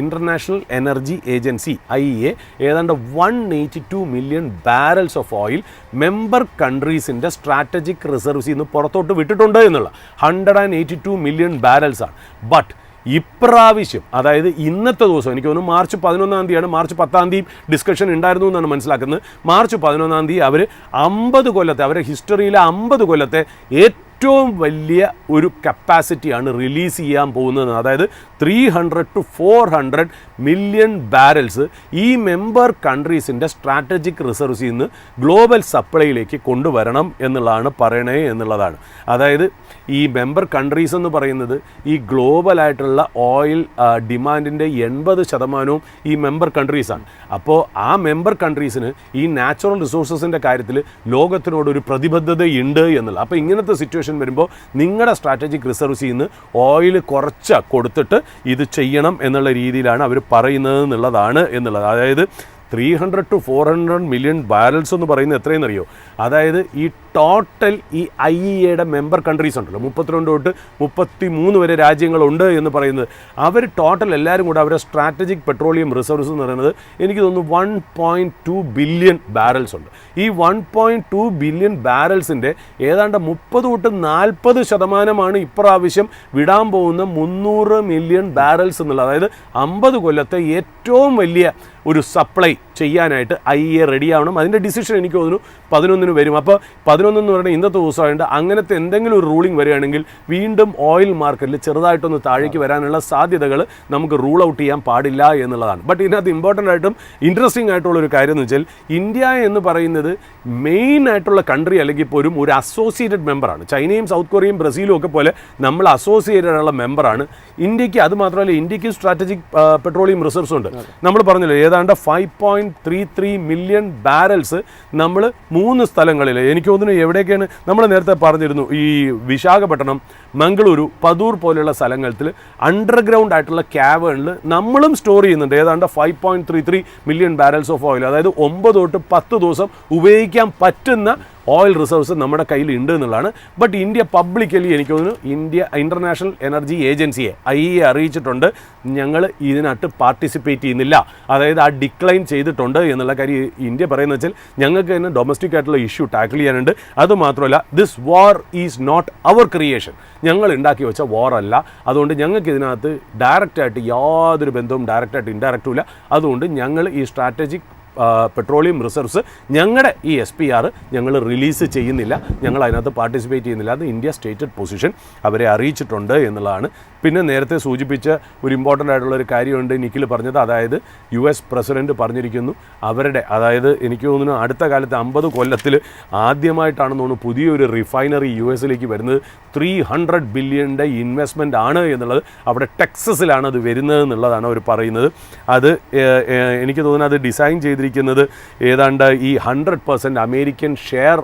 ഇൻ്റർനാഷണൽ എനർജി ഏജൻസി IEA ഏതാണ്ട് 182 million barrels of oil member കൺട്രീസിൻ്റെ സ്ട്രാറ്റജിക് റിസർവ്സിൽ നിന്ന് പുറത്തോട്ട് വിട്ടിട്ടുണ്ട് എന്നുള്ള 182 മില്യൺ ബാരൽസാണ്. ബട്ട് ഇപ്രാവശ്യം, അതായത് ഇന്നത്തെ ദിവസം എനിക്ക് തോന്നുന്നു മാർച്ച് 11 മാർച്ച് 10 ഡിസ്കഷൻ ഉണ്ടായിരുന്നു എന്നാണ് മനസ്സിലാക്കുന്നത്. മാർച്ച് 11 അവർ 50 കൊല്ലത്തെ അവരുടെ ഹിസ്റ്ററിയിലെ 50 കൊല്ലത്തെ ഏറ്റവും വലിയ ഒരു കപ്പാസിറ്റിയാണ് റിലീസ് ചെയ്യാൻ പോകുന്നത്. അതായത് 300 to 400 മില്യൺ ബാരൽസ് ഈ മെമ്പർ കൺട്രീസിൻ്റെ സ്ട്രാറ്റജിക് റിസർവ്സിൽ നിന്ന് ഗ്ലോബൽ സപ്ലൈയിലേക്ക് കൊണ്ടുവരണം എന്നുള്ളതാണ് പറയണേ എന്നുള്ളതാണ്. അതായത് ഈ മെമ്പർ കൺട്രീസ് എന്ന് പറയുന്നത് ഈ ഗ്ലോബലായിട്ടുള്ള ഓയിൽ ഡിമാൻഡിൻ്റെ 80% ഈ മെമ്പർ കൺട്രീസാണ്. അപ്പോൾ ആ മെമ്പർ കൺട്രീസിന് ഈ നാച്ചുറൽ റിസോഴ്സസിൻ്റെ കാര്യത്തിൽ ലോകത്തിനോടൊരു പ്രതിബദ്ധതയുണ്ട് എന്നുള്ള. അപ്പോൾ ഇങ്ങനത്തെ സിറ്റുവേഷൻ വരുമ്പോൾ നിങ്ങളുടെ സ്ട്രാറ്റജിക് റിസർവ്സിൽ നിന്ന് ഓയിൽ കുറച്ച് കൊടുത്തിട്ട് ഇത് ചെയ്യണം എന്നുള്ള രീതിയിലാണ് അവർ പറയുന്നത് എന്നുള്ളതാണ്. അതായത് 300 to 400 മില്യൺ ബാരൽസ് എന്ന് പറയുന്നത് എത്രയെന്നറിയോ? അതായത് ഈ ടോട്ടൽ ഈ IEAയുടെ മെമ്പർ കൺട്രീസ് ഉണ്ടല്ലോ, 32 തൊട്ട് 33 വരെ രാജ്യങ്ങളുണ്ട് എന്ന് പറയുന്നത്, അവർ ടോട്ടൽ എല്ലാവരും കൂടെ അവരുടെ സ്ട്രാറ്റജിക് പെട്രോളിയം റിസർവ്സ് എന്ന് പറയുന്നത് എനിക്ക് തോന്നുന്നു 1.2 ബില്യൺ ബാരൽസ് ഉണ്ട്. ഈ 1.2 ബില്യൺ ബാരൽസിൻ്റെ ഏതാണ്ട് 30 തൊട്ട് 40% ഇപ്രാവശ്യം വിടാൻ പോകുന്ന 300 മില്യൺ ബാരൽസ് എന്നുള്ളത്. അതായത് 50 കൊല്ലത്തെ ഏറ്റവും വലിയ ഒരു സപ്ലൈ ചെയ്യാനായിട്ട് IEA റെഡിയാവണം. അതിൻ്റെ ഡിസിഷൻ എനിക്ക് തോന്നുന്നു 11 വരും. അപ്പോൾ 11 എന്ന് പറയുന്നത് ഇന്നത്തെ ദിവസമായിട്ട് അങ്ങനത്തെ എന്തെങ്കിലും ഒരു റൂളിംഗ് വരികയാണെങ്കിൽ വീണ്ടും ഓയിൽ മാർക്കറ്റിൽ ചെറുതായിട്ടൊന്ന് താഴേക്ക് വരാനുള്ള സാധ്യതകൾ നമുക്ക് റൂൾ ഔട്ട് ചെയ്യാൻ പാടില്ല എന്നുള്ളതാണ്. ബട്ട് ഇതിനകത്ത് ഇമ്പോർട്ടൻ്റ് ആയിട്ടും ഇൻട്രസ്റ്റിംഗ് ആയിട്ടുള്ളൊരു കാര്യം എന്ന് വെച്ചാൽ ഇന്ത്യ എന്ന് പറയുന്നത് മെയിൻ ആയിട്ടുള്ള കൺട്രി അല്ലെങ്കിൽ പോലും ഒരു അസോസിയേറ്റഡ് മെമ്പറാണ്. ചൈനയും സൗത്ത് കൊറിയയും ബ്രസീലും ഒക്കെ പോലെ നമ്മൾ അസോസിയേറ്റഡ് ഉള്ള മെമ്പറാണ്. ഇന്ത്യക്ക് അത് മാത്രമല്ല, ഇന്ത്യക്ക് സ്ട്രാറ്റജിക് പെട്രോളിയം റിസർവ്സ് ഉണ്ട്. നമ്മൾ പറഞ്ഞല്ലോ ഏതാണ്ട് 5.33 മില്യൺ ബാരൽസ് നമ്മൾ 3 സ്ഥലങ്ങളിൽ, എനിക്ക് തോന്നുന്നു എവിടെയൊക്കെയാണ് നമ്മൾ നേരത്തെ പറഞ്ഞിരുന്നു, ഈ വിശാഖപട്ടണം, മംഗളൂരു, പതൂർ പോലെയുള്ള സ്ഥലങ്ങളിൽ അണ്ടർഗ്രൗണ്ട് ആയിട്ടുള്ള ക്യാവേണിൽ നമ്മളും സ്റ്റോർ ചെയ്യുന്നുണ്ട് ഏതാണ്ട് 5.33 മില്യൺ ബാരൽസ് ഓഫ് ഓയിൽ. അതായത് 9 തൊട്ട് 10 ദിവസം ഉപയോഗിക്കാൻ പറ്റുന്ന ഓയിൽ റിസർവ്സ് നമ്മുടെ കയ്യിൽ ഉണ്ട് എന്നുള്ളതാണ്. ബട്ട് ഇന്ത്യ പബ്ലിക്കലി എനിക്ക് തോന്നുന്നു ഇൻ്റർനാഷണൽ എനർജി ഏജൻസിയെ IEA അറിയിച്ചിട്ടുണ്ട് ഞങ്ങൾ ഇതിനകത്ത് പാർട്ടിസിപ്പേറ്റ് ചെയ്യുന്നില്ല, അതായത് ആ ഡിക്ലൈൻ ചെയ്തിട്ടുണ്ട് എന്നുള്ള കാര്യം ഇന്ത്യ പറയുന്നത് വെച്ചാൽ ഞങ്ങൾക്ക് തന്നെ ഡൊമസ്റ്റിക് ആയിട്ടുള്ള ഇഷ്യൂ ടാക്കിൾ ചെയ്യാനുണ്ട്. അതുമാത്രമല്ല this war is not our creation, ഞങ്ങൾ ഉണ്ടാക്കി വെച്ച വാർ അല്ല. അതുകൊണ്ട് ഞങ്ങൾക്ക് ഇതിനകത്ത് ഡയറക്റ്റായിട്ട് യാതൊരു ബന്ധവും ഡയറക്റ്റായിട്ട് ഇൻഡയറക്റ്റും ഇല്ല. അതുകൊണ്ട് ഞങ്ങൾ ഈ സ്ട്രാറ്റജിക് പെട്രോളിയം റിസർവ്സ് ഞങ്ങളുടെ ഈ SPR ഞങ്ങൾ റിലീസ് ചെയ്യുന്നില്ല, ഞങ്ങൾ അതിനകത്ത് പാർട്ടിസിപ്പേറ്റ് ചെയ്യുന്നില്ല. അത് ഇന്ത്യ സ്റ്റേറ്റഡ് പൊസിഷൻ അവരെ അറിയിച്ചിട്ടുണ്ട് എന്നുള്ളതാണ്. പിന്നെ നേരത്തെ സൂചിപ്പിച്ച ഒരു ഇമ്പോർട്ടൻ്റ് ആയിട്ടുള്ളൊരു കാര്യമുണ്ട് നിഖിൽ പറഞ്ഞത്, അതായത് US പ്രസിഡൻറ്റ് പറഞ്ഞിരിക്കുന്നു അവരുടെ, അതായത് എനിക്ക് തോന്നുന്നു അടുത്ത കാലത്ത് 50 കൊല്ലത്തിൽ ആദ്യമായിട്ടാണെന്ന് തോന്നുന്നു പുതിയൊരു റിഫൈനറി US വരുന്നത്. 300 ബില്യൻ്റെ ഇൻവെസ്റ്റ്മെൻ്റ് ആണ് എന്നുള്ളത്. അവിടെ ടെക്സസിലാണ് അത് വരുന്നത് എന്നുള്ളതാണ് അവർ പറയുന്നത്. അത് എനിക്ക് തോന്നുന്നു അത് ഡിസൈൻ ചെയ്തിരിക്കുന്നത് ഏതാണ്ട് ഈ 100% അമേരിക്കൻ ഷെയർ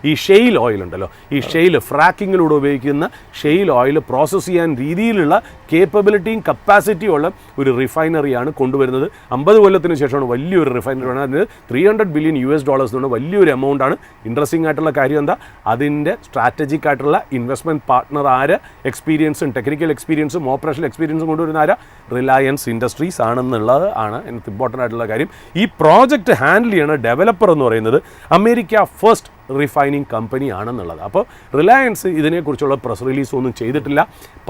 ഈ ഷെയിൽ ഓയിൽ ഉണ്ടല്ലോ, ഈ ഷെയിൽ ഫ്രാക്കിങ്ങിലൂടെ ഉപയോഗിക്കുന്ന ഷെയിൽ ഓയിൽ പ്രോസസ്സ് ചെയ്യാൻ രീതിയിലുള്ള കേപ്പബിലിറ്റിയും കപ്പാസിറ്റിയും ഉള്ള ഒരു റിഫൈനറിയാണ് കൊണ്ടുവരുന്നത്. 50 കൊല്ലത്തിന് ശേഷമാണ് വലിയൊരു റിഫൈനറി. അതിന് $300 ബില്യൺ എന്ന് വലിയൊരു എമൗണ്ടാണ്. ഇൻട്രസ്റ്റിംഗ് ആയിട്ടുള്ള കാര്യം എന്താ, അതിൻ്റെ സ്ട്രാറ്റജിക് ആയിട്ടുള്ള ഇൻവെസ്റ്റ്മെൻറ്റ് പാർട്ട്ണർ ആര്, എക്സ്പീരിയൻസും ടെക്നിക്കൽ എക്സ്പീരിയൻസും ഓപ്പറേഷണൽ എക്സ്പീരിയൻസും കൊണ്ടുവരുന്ന ആരാ, റിലയൻസ് ഇൻഡസ്ട്രീസ് ആണെന്നുള്ളത് ആണ് എനിക്ക് ഇമ്പോർട്ടൻ്റ് ആയിട്ടുള്ള കാര്യം. ഈ പ്രോജക്റ്റ് ഹാൻഡിൽ ചെയ്യുന്ന ഡെവലപ്പർ എന്ന് പറയുന്നത് അമേരിക്ക ഫസ്റ്റ് റിഫൈനിങ് കമ്പനി ആണെന്നുള്ളത്. അപ്പോൾ റിലയൻസ് ഇതിനെക്കുറിച്ചുള്ള പ്രസ് റിലീസ് ഒന്നും ചെയ്തിട്ടില്ല.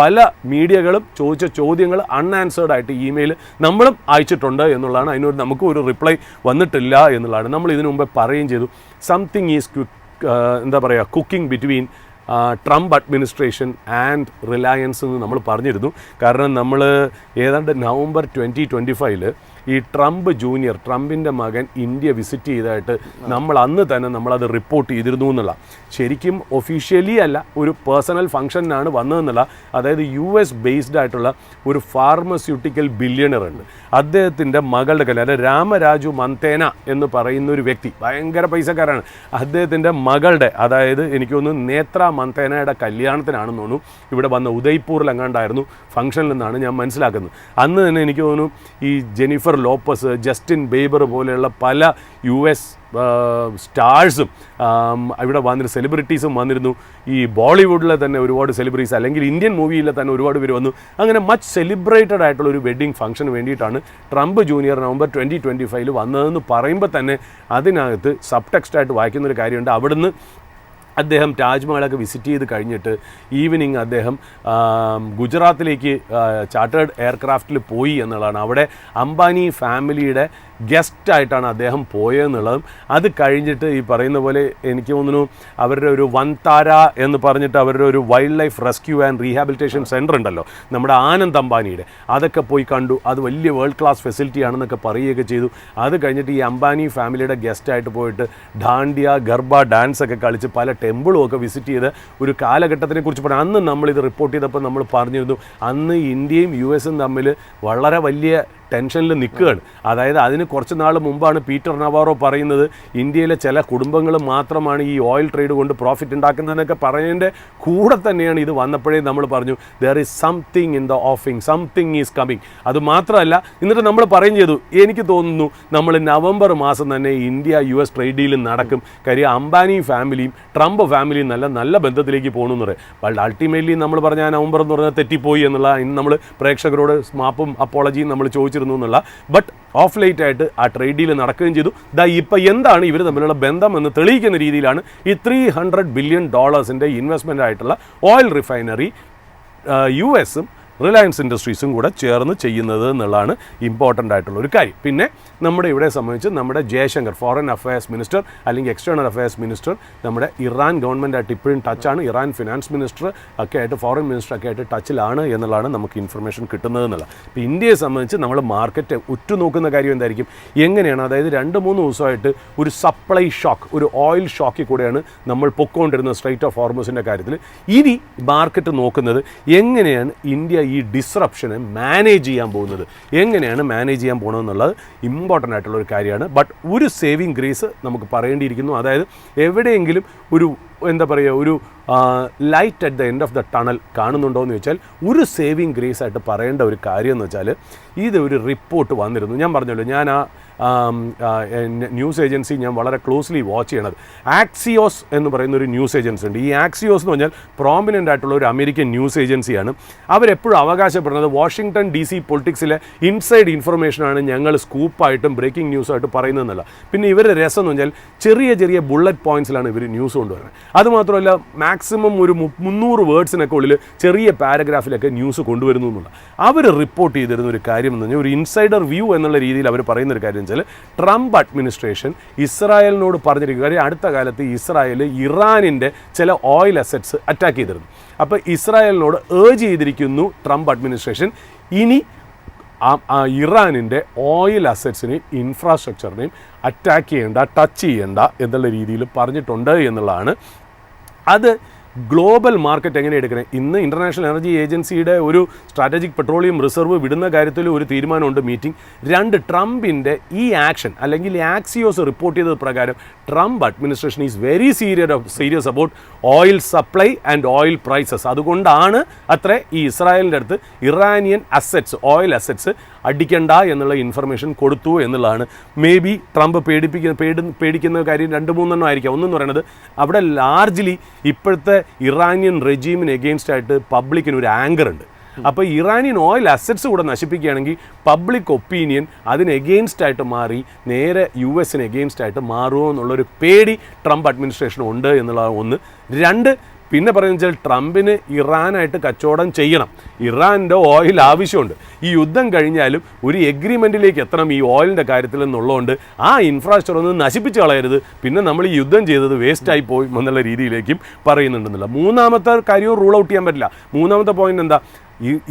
പല മീഡിയകളും ചോദിച്ച ചോദ്യങ്ങൾ അൺആൻസേർഡ് ആയിട്ട് ഇമെയിൽ നമ്മളും അയച്ചിട്ടുണ്ട് എന്നുള്ളതാണ്. അതിനോട് നമുക്ക് ഒരു റിപ്ലൈ വന്നിട്ടില്ല എന്നുള്ളതാണ്. നമ്മൾ ഇതിനു മുമ്പേ പറയുകയും ചെയ്തു, സംതിങ് ഈസ് എന്താ പറയുക cooking between Trump administration and Reliance എന്ന് നമ്മൾ പറഞ്ഞിരുന്നു. കാരണം നമ്മൾ ഏതാണ്ട് നവംബർ 2025 ഈ ട്രംപ് ജൂനിയർ, ട്രംപിൻ്റെ മകൻ ഇന്ത്യ വിസിറ്റ് ചെയ്തതായിട്ട് നമ്മൾ അന്ന് തന്നെ നമ്മളത് റിപ്പോർട്ട് ചെയ്തിരുന്നു എന്നുള്ള. ശരിക്കും ഒഫീഷ്യലി അല്ല, ഒരു പേഴ്സണൽ ഫംഗ്ഷനാണ് വന്നതെന്നുള്ള. അതായത് US ബേസ്ഡ് ആയിട്ടുള്ള ഒരു ഫാർമസ്യൂട്ടിക്കൽ ബില്യണർ ഉണ്ട്, അദ്ദേഹത്തിൻ്റെ മകളുടെ കല്യാണം, അതായത് രാമരാജു മന്തേന എന്ന് പറയുന്ന ഒരു വ്യക്തി ഭയങ്കര പൈസക്കാരാണ്. അദ്ദേഹത്തിൻ്റെ മകളുടെ, അതായത് എനിക്ക് തോന്നുന്നു നേത്ര മന്തേനയുടെ കല്യാണത്തിനാണെന്ന് തോന്നുന്നു ഇവിടെ വന്ന ഉദയ്പൂരിലെങ്ങാണ്ടായിരുന്നു ഫംഗ്ഷനിൽ നിന്നാണ് ഞാൻ മനസ്സിലാക്കുന്നത്. അന്ന് തന്നെ എനിക്ക് തോന്നുന്നു ഈ ജെനിഫർ ലോപ്പസ്, ജസ്റ്റിൻ ബീബർ പോലെയുള്ള പല US സ്റ്റാർസും ഇവിടെ വന്നിരുന്നു, സെലിബ്രിറ്റീസും വന്നിരുന്നു. ഈ ബോളിവുഡിലെ തന്നെ ഒരുപാട് സെലിബ്രിറ്റീസ്, അല്ലെങ്കിൽ ഇന്ത്യൻ മൂവിയിലെ തന്നെ ഒരുപാട് പേര് വന്നു. അങ്ങനെ മച്ച് സെലിബ്രേറ്റഡ് ആയിട്ടുള്ള ഒരു വെഡ്ഡിങ് ഫംഗ്ഷന് വേണ്ടിയിട്ടാണ് ട്രംപ് ജൂനിയർ നവംബർ 2025 വന്നതെന്ന് പറയുമ്പോൾ തന്നെ അതിനകത്ത് സബ് ടെക്സ്റ്റായിട്ട് വായിക്കുന്നൊരു കാര്യമുണ്ട്. അവിടുന്ന് അദ്ദേഹം താജ്മഹലൊക്കെ വിസിറ്റ് ചെയ്ത് കഴിഞ്ഞിട്ട് ഈവനിങ് അദ്ദേഹം ഗുജറാത്തിലേക്ക് ചാർട്ടേഡ് എയർക്രാഫ്റ്റിൽ പോയി എന്നുള്ളതാണ്. അവിടെ അംബാനി ഫാമിലിയുടെ ഗസ്റ്റായിട്ടാണ് അദ്ദേഹം പോയെന്നുള്ളതും. അത് കഴിഞ്ഞിട്ട് ഈ പറയുന്ന പോലെ എനിക്ക് തോന്നുന്നു അവരുടെ ഒരു വൻതാര എന്ന് പറഞ്ഞിട്ട് അവരുടെ ഒരു wild life rescue and rehabilitation centre ഉണ്ടല്ലോ നമ്മുടെ ആനന്ദ് അംബാനിയുടെ, അതൊക്കെ പോയി കണ്ടു. അത് വലിയ വേൾഡ് ക്ലാസ് ഫെസിലിറ്റി ആണെന്നൊക്കെ പറയുകയൊക്കെ ചെയ്തു. അത് കഴിഞ്ഞിട്ട് ഈ അംബാനി ഫാമിലിയുടെ ഗസ്റ്റായിട്ട് പോയിട്ട് ഡാൻഡിയ ഗർബ ഡാൻസ് ഒക്കെ കളിച്ച് പല ടെമ്പിളും ഒക്കെ വിസിറ്റ് ചെയ്ത് ഒരു കാലഘട്ടത്തിനെ കുറിച്ച് പറഞ്ഞു. അന്ന് നമ്മളിത് റിപ്പോർട്ട് ചെയ്തപ്പോൾ നമ്മൾ പറഞ്ഞിരുന്നു, അന്ന് ഇന്ത്യയും US തമ്മിൽ വളരെ വലിയ ടെൻഷനിൽ നിൽക്കുകയാണ്. അതായത് അതിന് കുറച്ച് നാൾ മുമ്പാണ് പീറ്റർ നവാറോ പറയുന്നത് ഇന്ത്യയിലെ ചില കുടുംബങ്ങൾ മാത്രമാണ് ഈ ഓയിൽ ട്രേഡ് കൊണ്ട് പ്രോഫിറ്റ് ഉണ്ടാക്കുന്നതെന്നൊക്കെ പറയുന്നതിൻ്റെ കൂടെ തന്നെയാണ് ഇത് വന്നപ്പോഴേ നമ്മൾ പറഞ്ഞു there is something in the offing, something is coming. അത് മാത്രമല്ല എന്നിട്ട് നമ്മൾ പറയും ചെയ്തു എനിക്ക് തോന്നുന്നു നമ്മൾ നവംബർ മാസം തന്നെ ഇന്ത്യ US ട്രേഡ് ഡീൽ നടക്കും. കാര്യം അംബാനി ഫാമിലിയും ട്രംപ് ഫാമിലിയും നല്ല ബന്ധത്തിലേക്ക് പോകണമെന്ന് പറയും. ബട്ട് അൾട്ടിമേറ്റ്ലി നമ്മൾ പറഞ്ഞ നവംബർ എന്ന് പറഞ്ഞാൽ തെറ്റിപ്പോയി എന്നുള്ള ഇന്ന് നമ്മൾ പ്രേക്ഷകരോട് മാപ്പും അപ്പോളജിയും നമ്മൾ ചോദിച്ചിരുന്നു എന്നുള്ള. ബട്ട് ഓഫ് ലേറ്റ് ആയിട്ട് ആ ട്രേഡ് ഡീൽ നടക്കുകയും ചെയ്തു. ഇപ്പം എന്താണ് ഇവർ തമ്മിലുള്ള ബന്ധം എന്ന് തെളിയിക്കുന്ന രീതിയിലാണ് ഈ $300 ബില്യൺ ഇൻവെസ്റ്റ്മെൻ്റ് ആയിട്ടുള്ള ഓയിൽ റിഫൈനറി US-ഉം റിലയൻസ് ഇൻഡസ്ട്രീസും കൂടെ ചേർന്ന് ചെയ്യുന്നത് എന്നുള്ളതാണ് ഇമ്പോർട്ടൻ്റ് ആയിട്ടുള്ള ഒരു കാര്യം. പിന്നെ നമ്മുടെ ഇവിടെ സംബന്ധിച്ച് നമ്മുടെ ജയശങ്കർ ഫോറിൻ അഫയേഴ്സ് മിനിസ്റ്റർ അല്ലെങ്കിൽ എക്സ്റ്റേണൽ അഫയേഴ്സ് മിനിസ്റ്റർ നമ്മുടെ ഇറാൻ ഗവൺമെൻറ്റായിട്ട് ഇപ്പോഴും ടച്ചാണ്. ഇറാൻ ഫിനാൻസ് മിനിസ്റ്റർ ഒക്കെ ആയിട്ട് ഫോറിൻ മിനിസ്റ്റർ ഒക്കെ ആയിട്ട് ടച്ചിലാണ് എന്നുള്ളതാണ് നമുക്ക് ഇൻഫർമേഷൻ കിട്ടുന്നത് എന്നുള്ളത്. ഇപ്പോൾ ഇന്ത്യയെ സംബന്ധിച്ച് നമ്മൾ മാർക്കറ്റ് ഉറ്റുനോക്കുന്ന കാര്യം എന്തായിരിക്കും, എങ്ങനെയാണ് അതായത് 2-3 ദിവസമായിട്ട് ഒരു സപ്ലൈ ഷോക്ക്, ഒരു ഓയിൽ ഷോക്കിൽ കൂടെയാണ് നമ്മൾ പൊക്കോണ്ടിരുന്നത് സ്ട്രൈറ്റ് ഓഫ് ഹോർമസിൻ്റെ കാര്യത്തിൽ. ഇനി മാർക്കറ്റ് നോക്കുന്നത് എങ്ങനെയാണ് ഇന്ത്യ ഈ ഡിസ്റപ്ഷനെ മാനേജ് ചെയ്യാൻ പോകുന്നത്, എങ്ങനെയാണ് മാനേജ് ചെയ്യാൻ പോകണമെന്നുള്ളത് ഇമ്പോർട്ടൻ്റ് ആയിട്ടുള്ള ഒരു കാര്യമാണ്. ബട്ട് ഒരു സേവിങ് ഗ്രേസ് നമുക്ക് പറയേണ്ടിയിരിക്കുന്നു. അതായത് എവിടെയെങ്കിലും ഒരു എന്താ പറയുക ഒരു light at the end of the tunnel കാണുന്നുണ്ടോ എന്ന് ചോദിച്ചാൽ ഒരു സേവിങ് ഗ്രേസ് ആയിട്ട് പറയേണ്ട ഒരു കാര്യം എന്ന് വെച്ചാൽ ഇത് ഒരു റിപ്പോർട്ട് വന്നിരുന്നു. ഞാൻ പറഞ്ഞല്ലോ ഞാൻ ന്യൂസ് ഏജൻസി ഞാൻ വളരെ ക്ലോസ്ലി വാച്ച് ചെയ്യണത് ആക്സിയോസ് എന്ന് പറയുന്ന ഒരു ന്യൂസ് ഏജൻസി ഉണ്ട്. ഈ ആക്സിയോസ് എന്ന് പറഞ്ഞാൽ പ്രോമിനൻ്റ് ആയിട്ടുള്ള ഒരു അമേരിക്കൻ ന്യൂസ് ഏജൻസിയാണ്. അവരെപ്പോഴും അവകാശപ്പെടുന്നത് വാഷിംഗ്ടൺ DC പൊളിറ്റിക്സിലെ ഇൻസൈഡ് ഇൻഫർമേഷനാണ് ഞങ്ങൾ സ്കൂപ്പായിട്ടും ബ്രേക്കിംഗ് ന്യൂസായിട്ട് പറയുന്നതെന്നല്ല. പിന്നെ ഇവരുടെ രസം എന്ന് പറഞ്ഞാൽ ചെറിയ ബുള്ളറ്റ് പോയിൻറ്റ്സിലാണ് ഇവർ ന്യൂസ് കൊണ്ടുവരുന്നത്. അതുമാത്രമല്ല മാക്സിമം ഒരു 300 വേർഡ്സിനൊക്കെ ഉള്ളിൽ ചെറിയ പാരഗ്രാഫിലൊക്കെ ന്യൂസ് കൊണ്ടുവരുന്നു എന്നുള്ള. അവർ റിപ്പോർട്ട് ചെയ്തിരുന്ന ഒരു കാര്യം എന്ന് പറഞ്ഞാൽ ഒരു ഇൻസൈഡർ വ്യൂ എന്നുള്ള രീതിയിൽ അവർ പറയുന്നൊരു കാര്യം വെച്ചാൽ ട്രംപ് അഡ്മിനിസ്ട്രേഷൻ ഇസ്രായേലിനോട് പറഞ്ഞിരിക്കുക കാര്യം അടുത്ത കാലത്ത് ഇസ്രായേൽ ഇറാനിൻ്റെ ചില ഓയിൽ അസറ്റ്സ് അറ്റാക്ക് ചെയ്തിരുന്നു. അപ്പോൾ ഇസ്രായേലിനോട് ഏർജ് ചെയ്തിരിക്കുന്നു ട്രംപ് അഡ്മിനിസ്ട്രേഷൻ ഇനി ഇറാനിൻ്റെ ഓയിൽ അസറ്റ്സിനെയും ഇൻഫ്രാസ്ട്രക്ചറിനെയും അറ്റാക്ക് ചെയ്യേണ്ട, ടച്ച് ചെയ്യേണ്ട എന്നുള്ള രീതിയിൽ പറഞ്ഞിട്ടുണ്ട് എന്നുള്ളതാണ്. അത് ഗ്ലോബൽ മാർക്കറ്റ് എങ്ങനെ എടുക്കണേ, ഇന്ന് ഇൻ്റർനാഷണൽ എനർജി ഏജൻസിയുടെ ഒരു സ്ട്രാറ്റജിക് പെട്രോളിയം റിസർവ് വിടുന്ന കാര്യത്തിൽ ഒരു തീരുമാനമുണ്ട് മീറ്റിംഗ്. 2 ട്രംപിൻ്റെ ഈ ആക്ഷൻ അല്ലെങ്കിൽ ആക്സിയോസ് റിപ്പോർട്ട് ചെയ്തത് പ്രകാരം Trump administration is very serious about oil supply and oil prices. അതുകൊണ്ടാണ് അത്ര ഈ ഇസ്രായേലിൻ്റെ അടുത്ത് ഇറാനിയൻ അസറ്റ്സ് ഓയിൽ അസറ്റ്സ് അടിക്കണ്ട എന്നുള്ള ഇൻഫർമേഷൻ കൊടുത്തു എന്നുള്ളതാണ്. മേ ബി ട്രംപ് പേടിക്കുന്ന കാര്യം 2-3 ആയിരിക്കാം. ഒന്നെന്ന് പറയുന്നത് അവിടെ ലാർജ്ലി ഇപ്പോഴത്തെ ഇറാനിയൻ റെജീമിന് എഗെയിൻസ്റ്റ് ആയിട്ട് പബ്ലിക്കിന് ഒരു ആങ്കർ ഉണ്ട്. അപ്പോൾ ഇറാനിയൻ ഓയിൽ അസറ്റ്സ് കൂടെ നശിപ്പിക്കുകയാണെങ്കിൽ പബ്ലിക് ഒപ്പീനിയൻ അതിന് എഗെയിൻസ്റ്റ് ആയിട്ട് മാറി നേരെ US-ന് എഗെയിൻസ്റ്റ് ആയിട്ട് മാറുമോ എന്നുള്ളൊരു പേടി ട്രംപ് അഡ്മിനിസ്ട്രേഷൻ ഉണ്ട് എന്നുള്ളത് ഒന്ന്. 2 പിന്നെ പറയുന്നത് വെച്ചാൽ ട്രംപിന് ഇറാനായിട്ട് കച്ചവടം ചെയ്യണം, ഇറാൻ്റെ ഓയിൽ ആവശ്യമുണ്ട്. ഈ യുദ്ധം കഴിഞ്ഞാലും ഒരു എഗ്രിമെൻറ്റിലേക്ക് എത്തണം ഈ ഓയിലിൻ്റെ കാര്യത്തിൽ എന്നുള്ളതുകൊണ്ട് ആ ഇൻഫ്രാസ്ട്രക്ചർ ഒന്ന് നശിപ്പിച്ച് കളയരുത്, പിന്നെ നമ്മൾ ഈ യുദ്ധം ചെയ്തത് വേസ്റ്റായി പോയി എന്നുള്ള രീതിയിലേക്കും പറയുന്നുണ്ടെന്നില്ല. മൂന്നാമത്തെ കാര്യവും റൂൾ ഔട്ട് ചെയ്യാൻ പറ്റില്ല. മൂന്നാമത്തെ പോയിന്റ് എന്താ,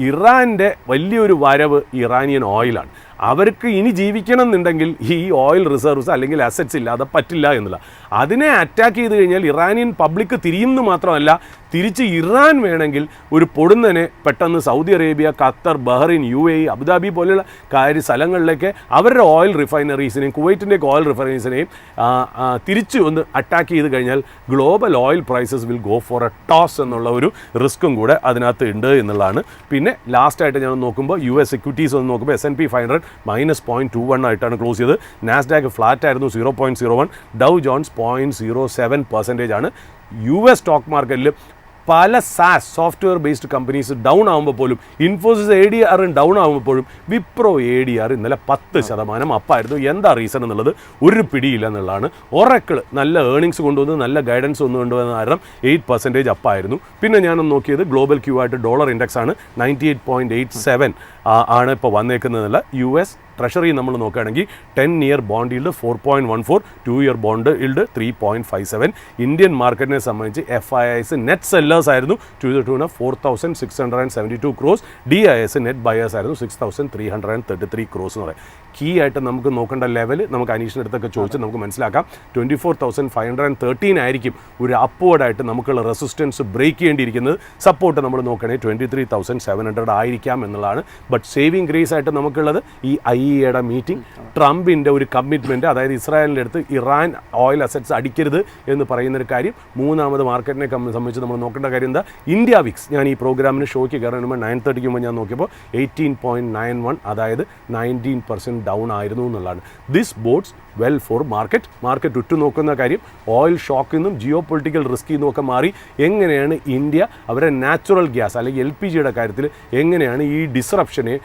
ഇറാൻ്റെ വലിയൊരു വരവ് ഇറാനിയൻ ഓയിലാണ്. അവർക്ക് ഇനി ജീവിക്കണം എന്നുണ്ടെങ്കിൽ ഈ ഓയിൽ റിസർവ്സ് അല്ലെങ്കിൽ അസറ്റ്സ് ഇല്ലാതെ പറ്റില്ല എന്നുള്ള. അതിനെ അറ്റാക്ക് ചെയ്ത് കഴിഞ്ഞാൽ ഇറാനിയൻ പബ്ലിക് തിരിയുമെന്ന് മാത്രമല്ല തിരിച്ച് ഇറാൻ വേണമെങ്കിൽ ഒരു പൊടുന്നനെ പെട്ടെന്ന് Saudi Arabia, Qatar, Bahrain, UAE, Abu Dhabi പോലെയുള്ള സ്ഥലങ്ങളിലേക്ക് അവരുടെ ഓയിൽ റിഫൈനറീസിനെയും കുവൈറ്റിൻ്റെയൊക്കെ ഓയിൽ റിഫൈനറീസിനെയും തിരിച്ച് ഒന്ന് അറ്റാക്ക് ചെയ്ത് കഴിഞ്ഞാൽ global oil prices will go for a toss എന്നുള്ള ഒരു റിസ്ക്കും കൂടെ അതിനകത്ത് ഉണ്ട് എന്നുള്ളതാണ്. പിന്നെ ലാസ്റ്റായിട്ട് ഞാൻ നോക്കുമ്പോൾ US എക്വിറ്റീസ് ഒന്ന് നോക്കുമ്പോൾ S&P 500 -0.21 ആയിട്ടാണ് ക്ലോസ് ചെയ്തത്. നാസ്ഡാക്ക് ഫ്ലാറ്റ് ആയിരുന്നു 0.01, ഡൗ ജോൺസ് 0.07% ആണ്. US സ്റ്റോക്ക് മാർക്കറ്റിൽ പല SaaS software based companies down ആകുമ്പോൾ പോലും ഇൻഫോസിസ് ADR ഡൗൺ ആകുമ്പോഴും വിപ്രോ ADR ഇന്നലെ 10% അപ്പായിരുന്നു. എന്താ റീസൺ എന്നുള്ളത് ഒരു പിടിയില്ല എന്നുള്ളതാണ്. ഒറക്കിൾ നല്ല ഏർണിങ്സ് കൊണ്ടുവന്ന് നല്ല ഗൈഡൻസ് ഒന്നും കൊണ്ടുവന്ന കാരണം 8% അപ്പായിരുന്നു. പിന്നെ ഞാനൊന്ന് നോക്കിയത് ഗ്ലോബൽ ക്യൂ ആയിട്ട് ഡോളർ ഇൻഡെക്സ് ആണ് 98.87 ആണ് ഇപ്പോൾ വന്നേക്കുന്നതല്ല. US ട്രഷറി നമ്മൾ നോക്കുകയാണെങ്കിൽ 10-year bond yield 4.14, 2-year bond yield 3.57. Indian മാർക്കറ്റിനെ സംബന്ധിച്ച് FIIs നെറ്റ് സെല്ലേഴ്സ് ആയിരുന്നു to the tune of 4,672 crores. DIs net buyers ആയിരുന്നു 6,333 crores എന്ന് പറയും. കീ ആയിട്ട് നമുക്ക് നോക്കേണ്ട ലെവൽ നമുക്ക് അനീഷിൻ്റെ അടുത്തൊക്കെ ചോദിച്ച് നമുക്ക് മനസ്സിലാക്കാം. 24,513 ആയിരിക്കും ഒരു അപ്വേർഡായിട്ട് നമുക്കുള്ള റെസിസ്റ്റൻസ് ബ്രേക്ക് ചെയ്യേണ്ടിയിരിക്കുന്നത്. സപ്പോർട്ട് നമ്മൾ നോക്കണേ 23,700 ആയിരിക്കാം എന്നുള്ളതാണ്. ബട്ട് സേവിങ് ഗ്രേസ് ആയിട്ട് നമുക്കുള്ളത് ഈ IEAയുടെ മീറ്റിംഗ്, ട്രംപിൻ്റെ ഒരു കമ്മിറ്റ്മെൻറ്റ്, അതായത് ഇസ്രായേലിൻ്റെ അടുത്ത് ഇറാൻ ഓയിൽ അസറ്റ്സ് അടിക്കരുത് എന്ന് പറയുന്നൊരു കാര്യം. മൂന്നാമത് മാർക്കറ്റിനെ സംബന്ധിച്ച് നമ്മൾ നോക്കേണ്ട കാര്യം എന്താ, ഇന്ത്യ വിക്സ്. ഞാൻ ഈ പ്രോഗ്രാമിന് ഷോയ്ക്ക് കയറുന്ന മുമ്പ് 9:30 മുമ്പ് ഞാൻ നോക്കിയപ്പോൾ 18.91, അതായത് 19% ഡൗൺ ആയിരുന്നു എന്നുള്ളതാണ്. ദിസ് ബോഡ്സ് വെൽ ഫോർ മാർക്കറ്റ് ഉറ്റുനോക്കുന്ന കാര്യം ഓയിൽ ഷോക്കിൽ നിന്നും ജിയോ പൊളിറ്റിക്കൽ റിസ്കിൽ നിന്നും ഒക്കെ മാറി എങ്ങനെയാണ് ഇന്ത്യ അവരെ നാച്ചുറൽ ഗ്യാസ് അല്ലെങ്കിൽ LPGയുടെ കാര്യത്തിൽ എങ്ങനെയാണ് ഈ ഡിസ്റപ്ഷനെ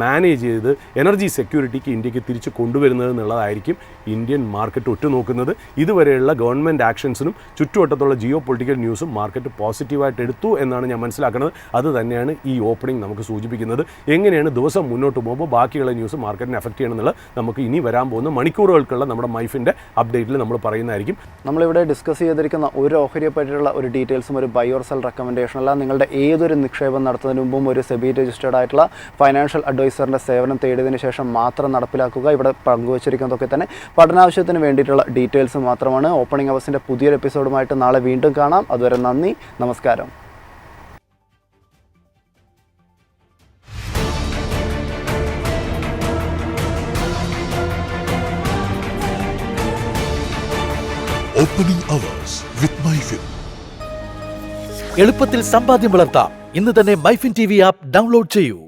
മാനേജ് ചെയ്ത് എനർജി സെക്യൂരിറ്റിക്ക് ഇന്ത്യക്ക് തിരിച്ച് കൊണ്ടുവരുന്നത് എന്നുള്ളതായിരിക്കും ഇന്ത്യൻ മാർക്കറ്റ് ഉറ്റുനോക്കുന്നത്. ഇതുവരെയുള്ള ഗവൺമെൻറ് ആക്ഷൻസിനും ചുറ്റുവട്ടത്തുള്ള ജിയോ പൊളിറ്റിക്കൽ ന്യൂസും മാർക്കറ്റ് പോസിറ്റീവായിട്ട് എടുത്തു എന്നാണ് ഞാൻ മനസ്സിലാക്കുന്നത്. അത് തന്നെയാണ് ഈ ഓപ്പണിംഗ് നമുക്ക് സൂചിപ്പിക്കുന്നത്. എങ്ങനെയാണ് ദിവസം മുന്നോട്ട് പോകുമ്പോൾ ബാക്കിയുള്ള ന്യൂസ് മാർക്കറ്റിനെ അഫക്റ്റ് ചെയ്യണമെന്നുള്ളത് നമുക്ക് ഇനി വരാൻ പോകുന്ന മണിക്കൂറുകൾക്കുള്ള നമ്മുടെ മൈഫിൻ്റെ അപ്ഡേറ്റിൽ നമ്മൾ പറയുന്നതായിരിക്കും. നമ്മളിവിടെ ഡിസ്കസ് ചെയ്തിരിക്കുന്ന ഒരു ഓഹരിയെ പറ്റിയുള്ള ഒരു ഡീറ്റെയിൽസും ഒരു ബൈ ഓർ സെൽ റെക്കമെൻഡേഷൻ അല്ല. നിങ്ങളുടെ ഏതൊരു നിക്ഷേപം നടത്തുന്നതിന് മുമ്പും ഒരു സെബി രജിസ്റ്റേർഡ് ആയിട്ടുള്ള ഫൈനാൻഷ്യൽ അഡ്വൈസറിൻ്റെ സേവനം തേടിയതിന് ശേഷം മാത്രം നടപ്പിലാക്കുക. ഇവിടെ പങ്കുവച്ചിരിക്കുന്നതൊക്കെ തന്നെ പഠനാവശ്യത്തിന് വേണ്ടിയിട്ടുള്ള ഡീറ്റെയിൽസ് മാത്രമാണ്. ഓപ്പണിംഗ് അവേഴ്സിൻ്റെ പുതിയൊരു എപ്പിസോഡുമായിട്ട് നാളെ വീണ്ടും കാണാം. അതുവരെ നന്ദി, നമസ്കാരം. Opening Hours with MyFin. എളുപ്പത്തിൽ സമ്പാദ്യം വളർത്താം. ഇന്ന് തന്നെ MyFin TV ആപ്പ് ഡൗൺലോഡ് ചെയ്യൂ.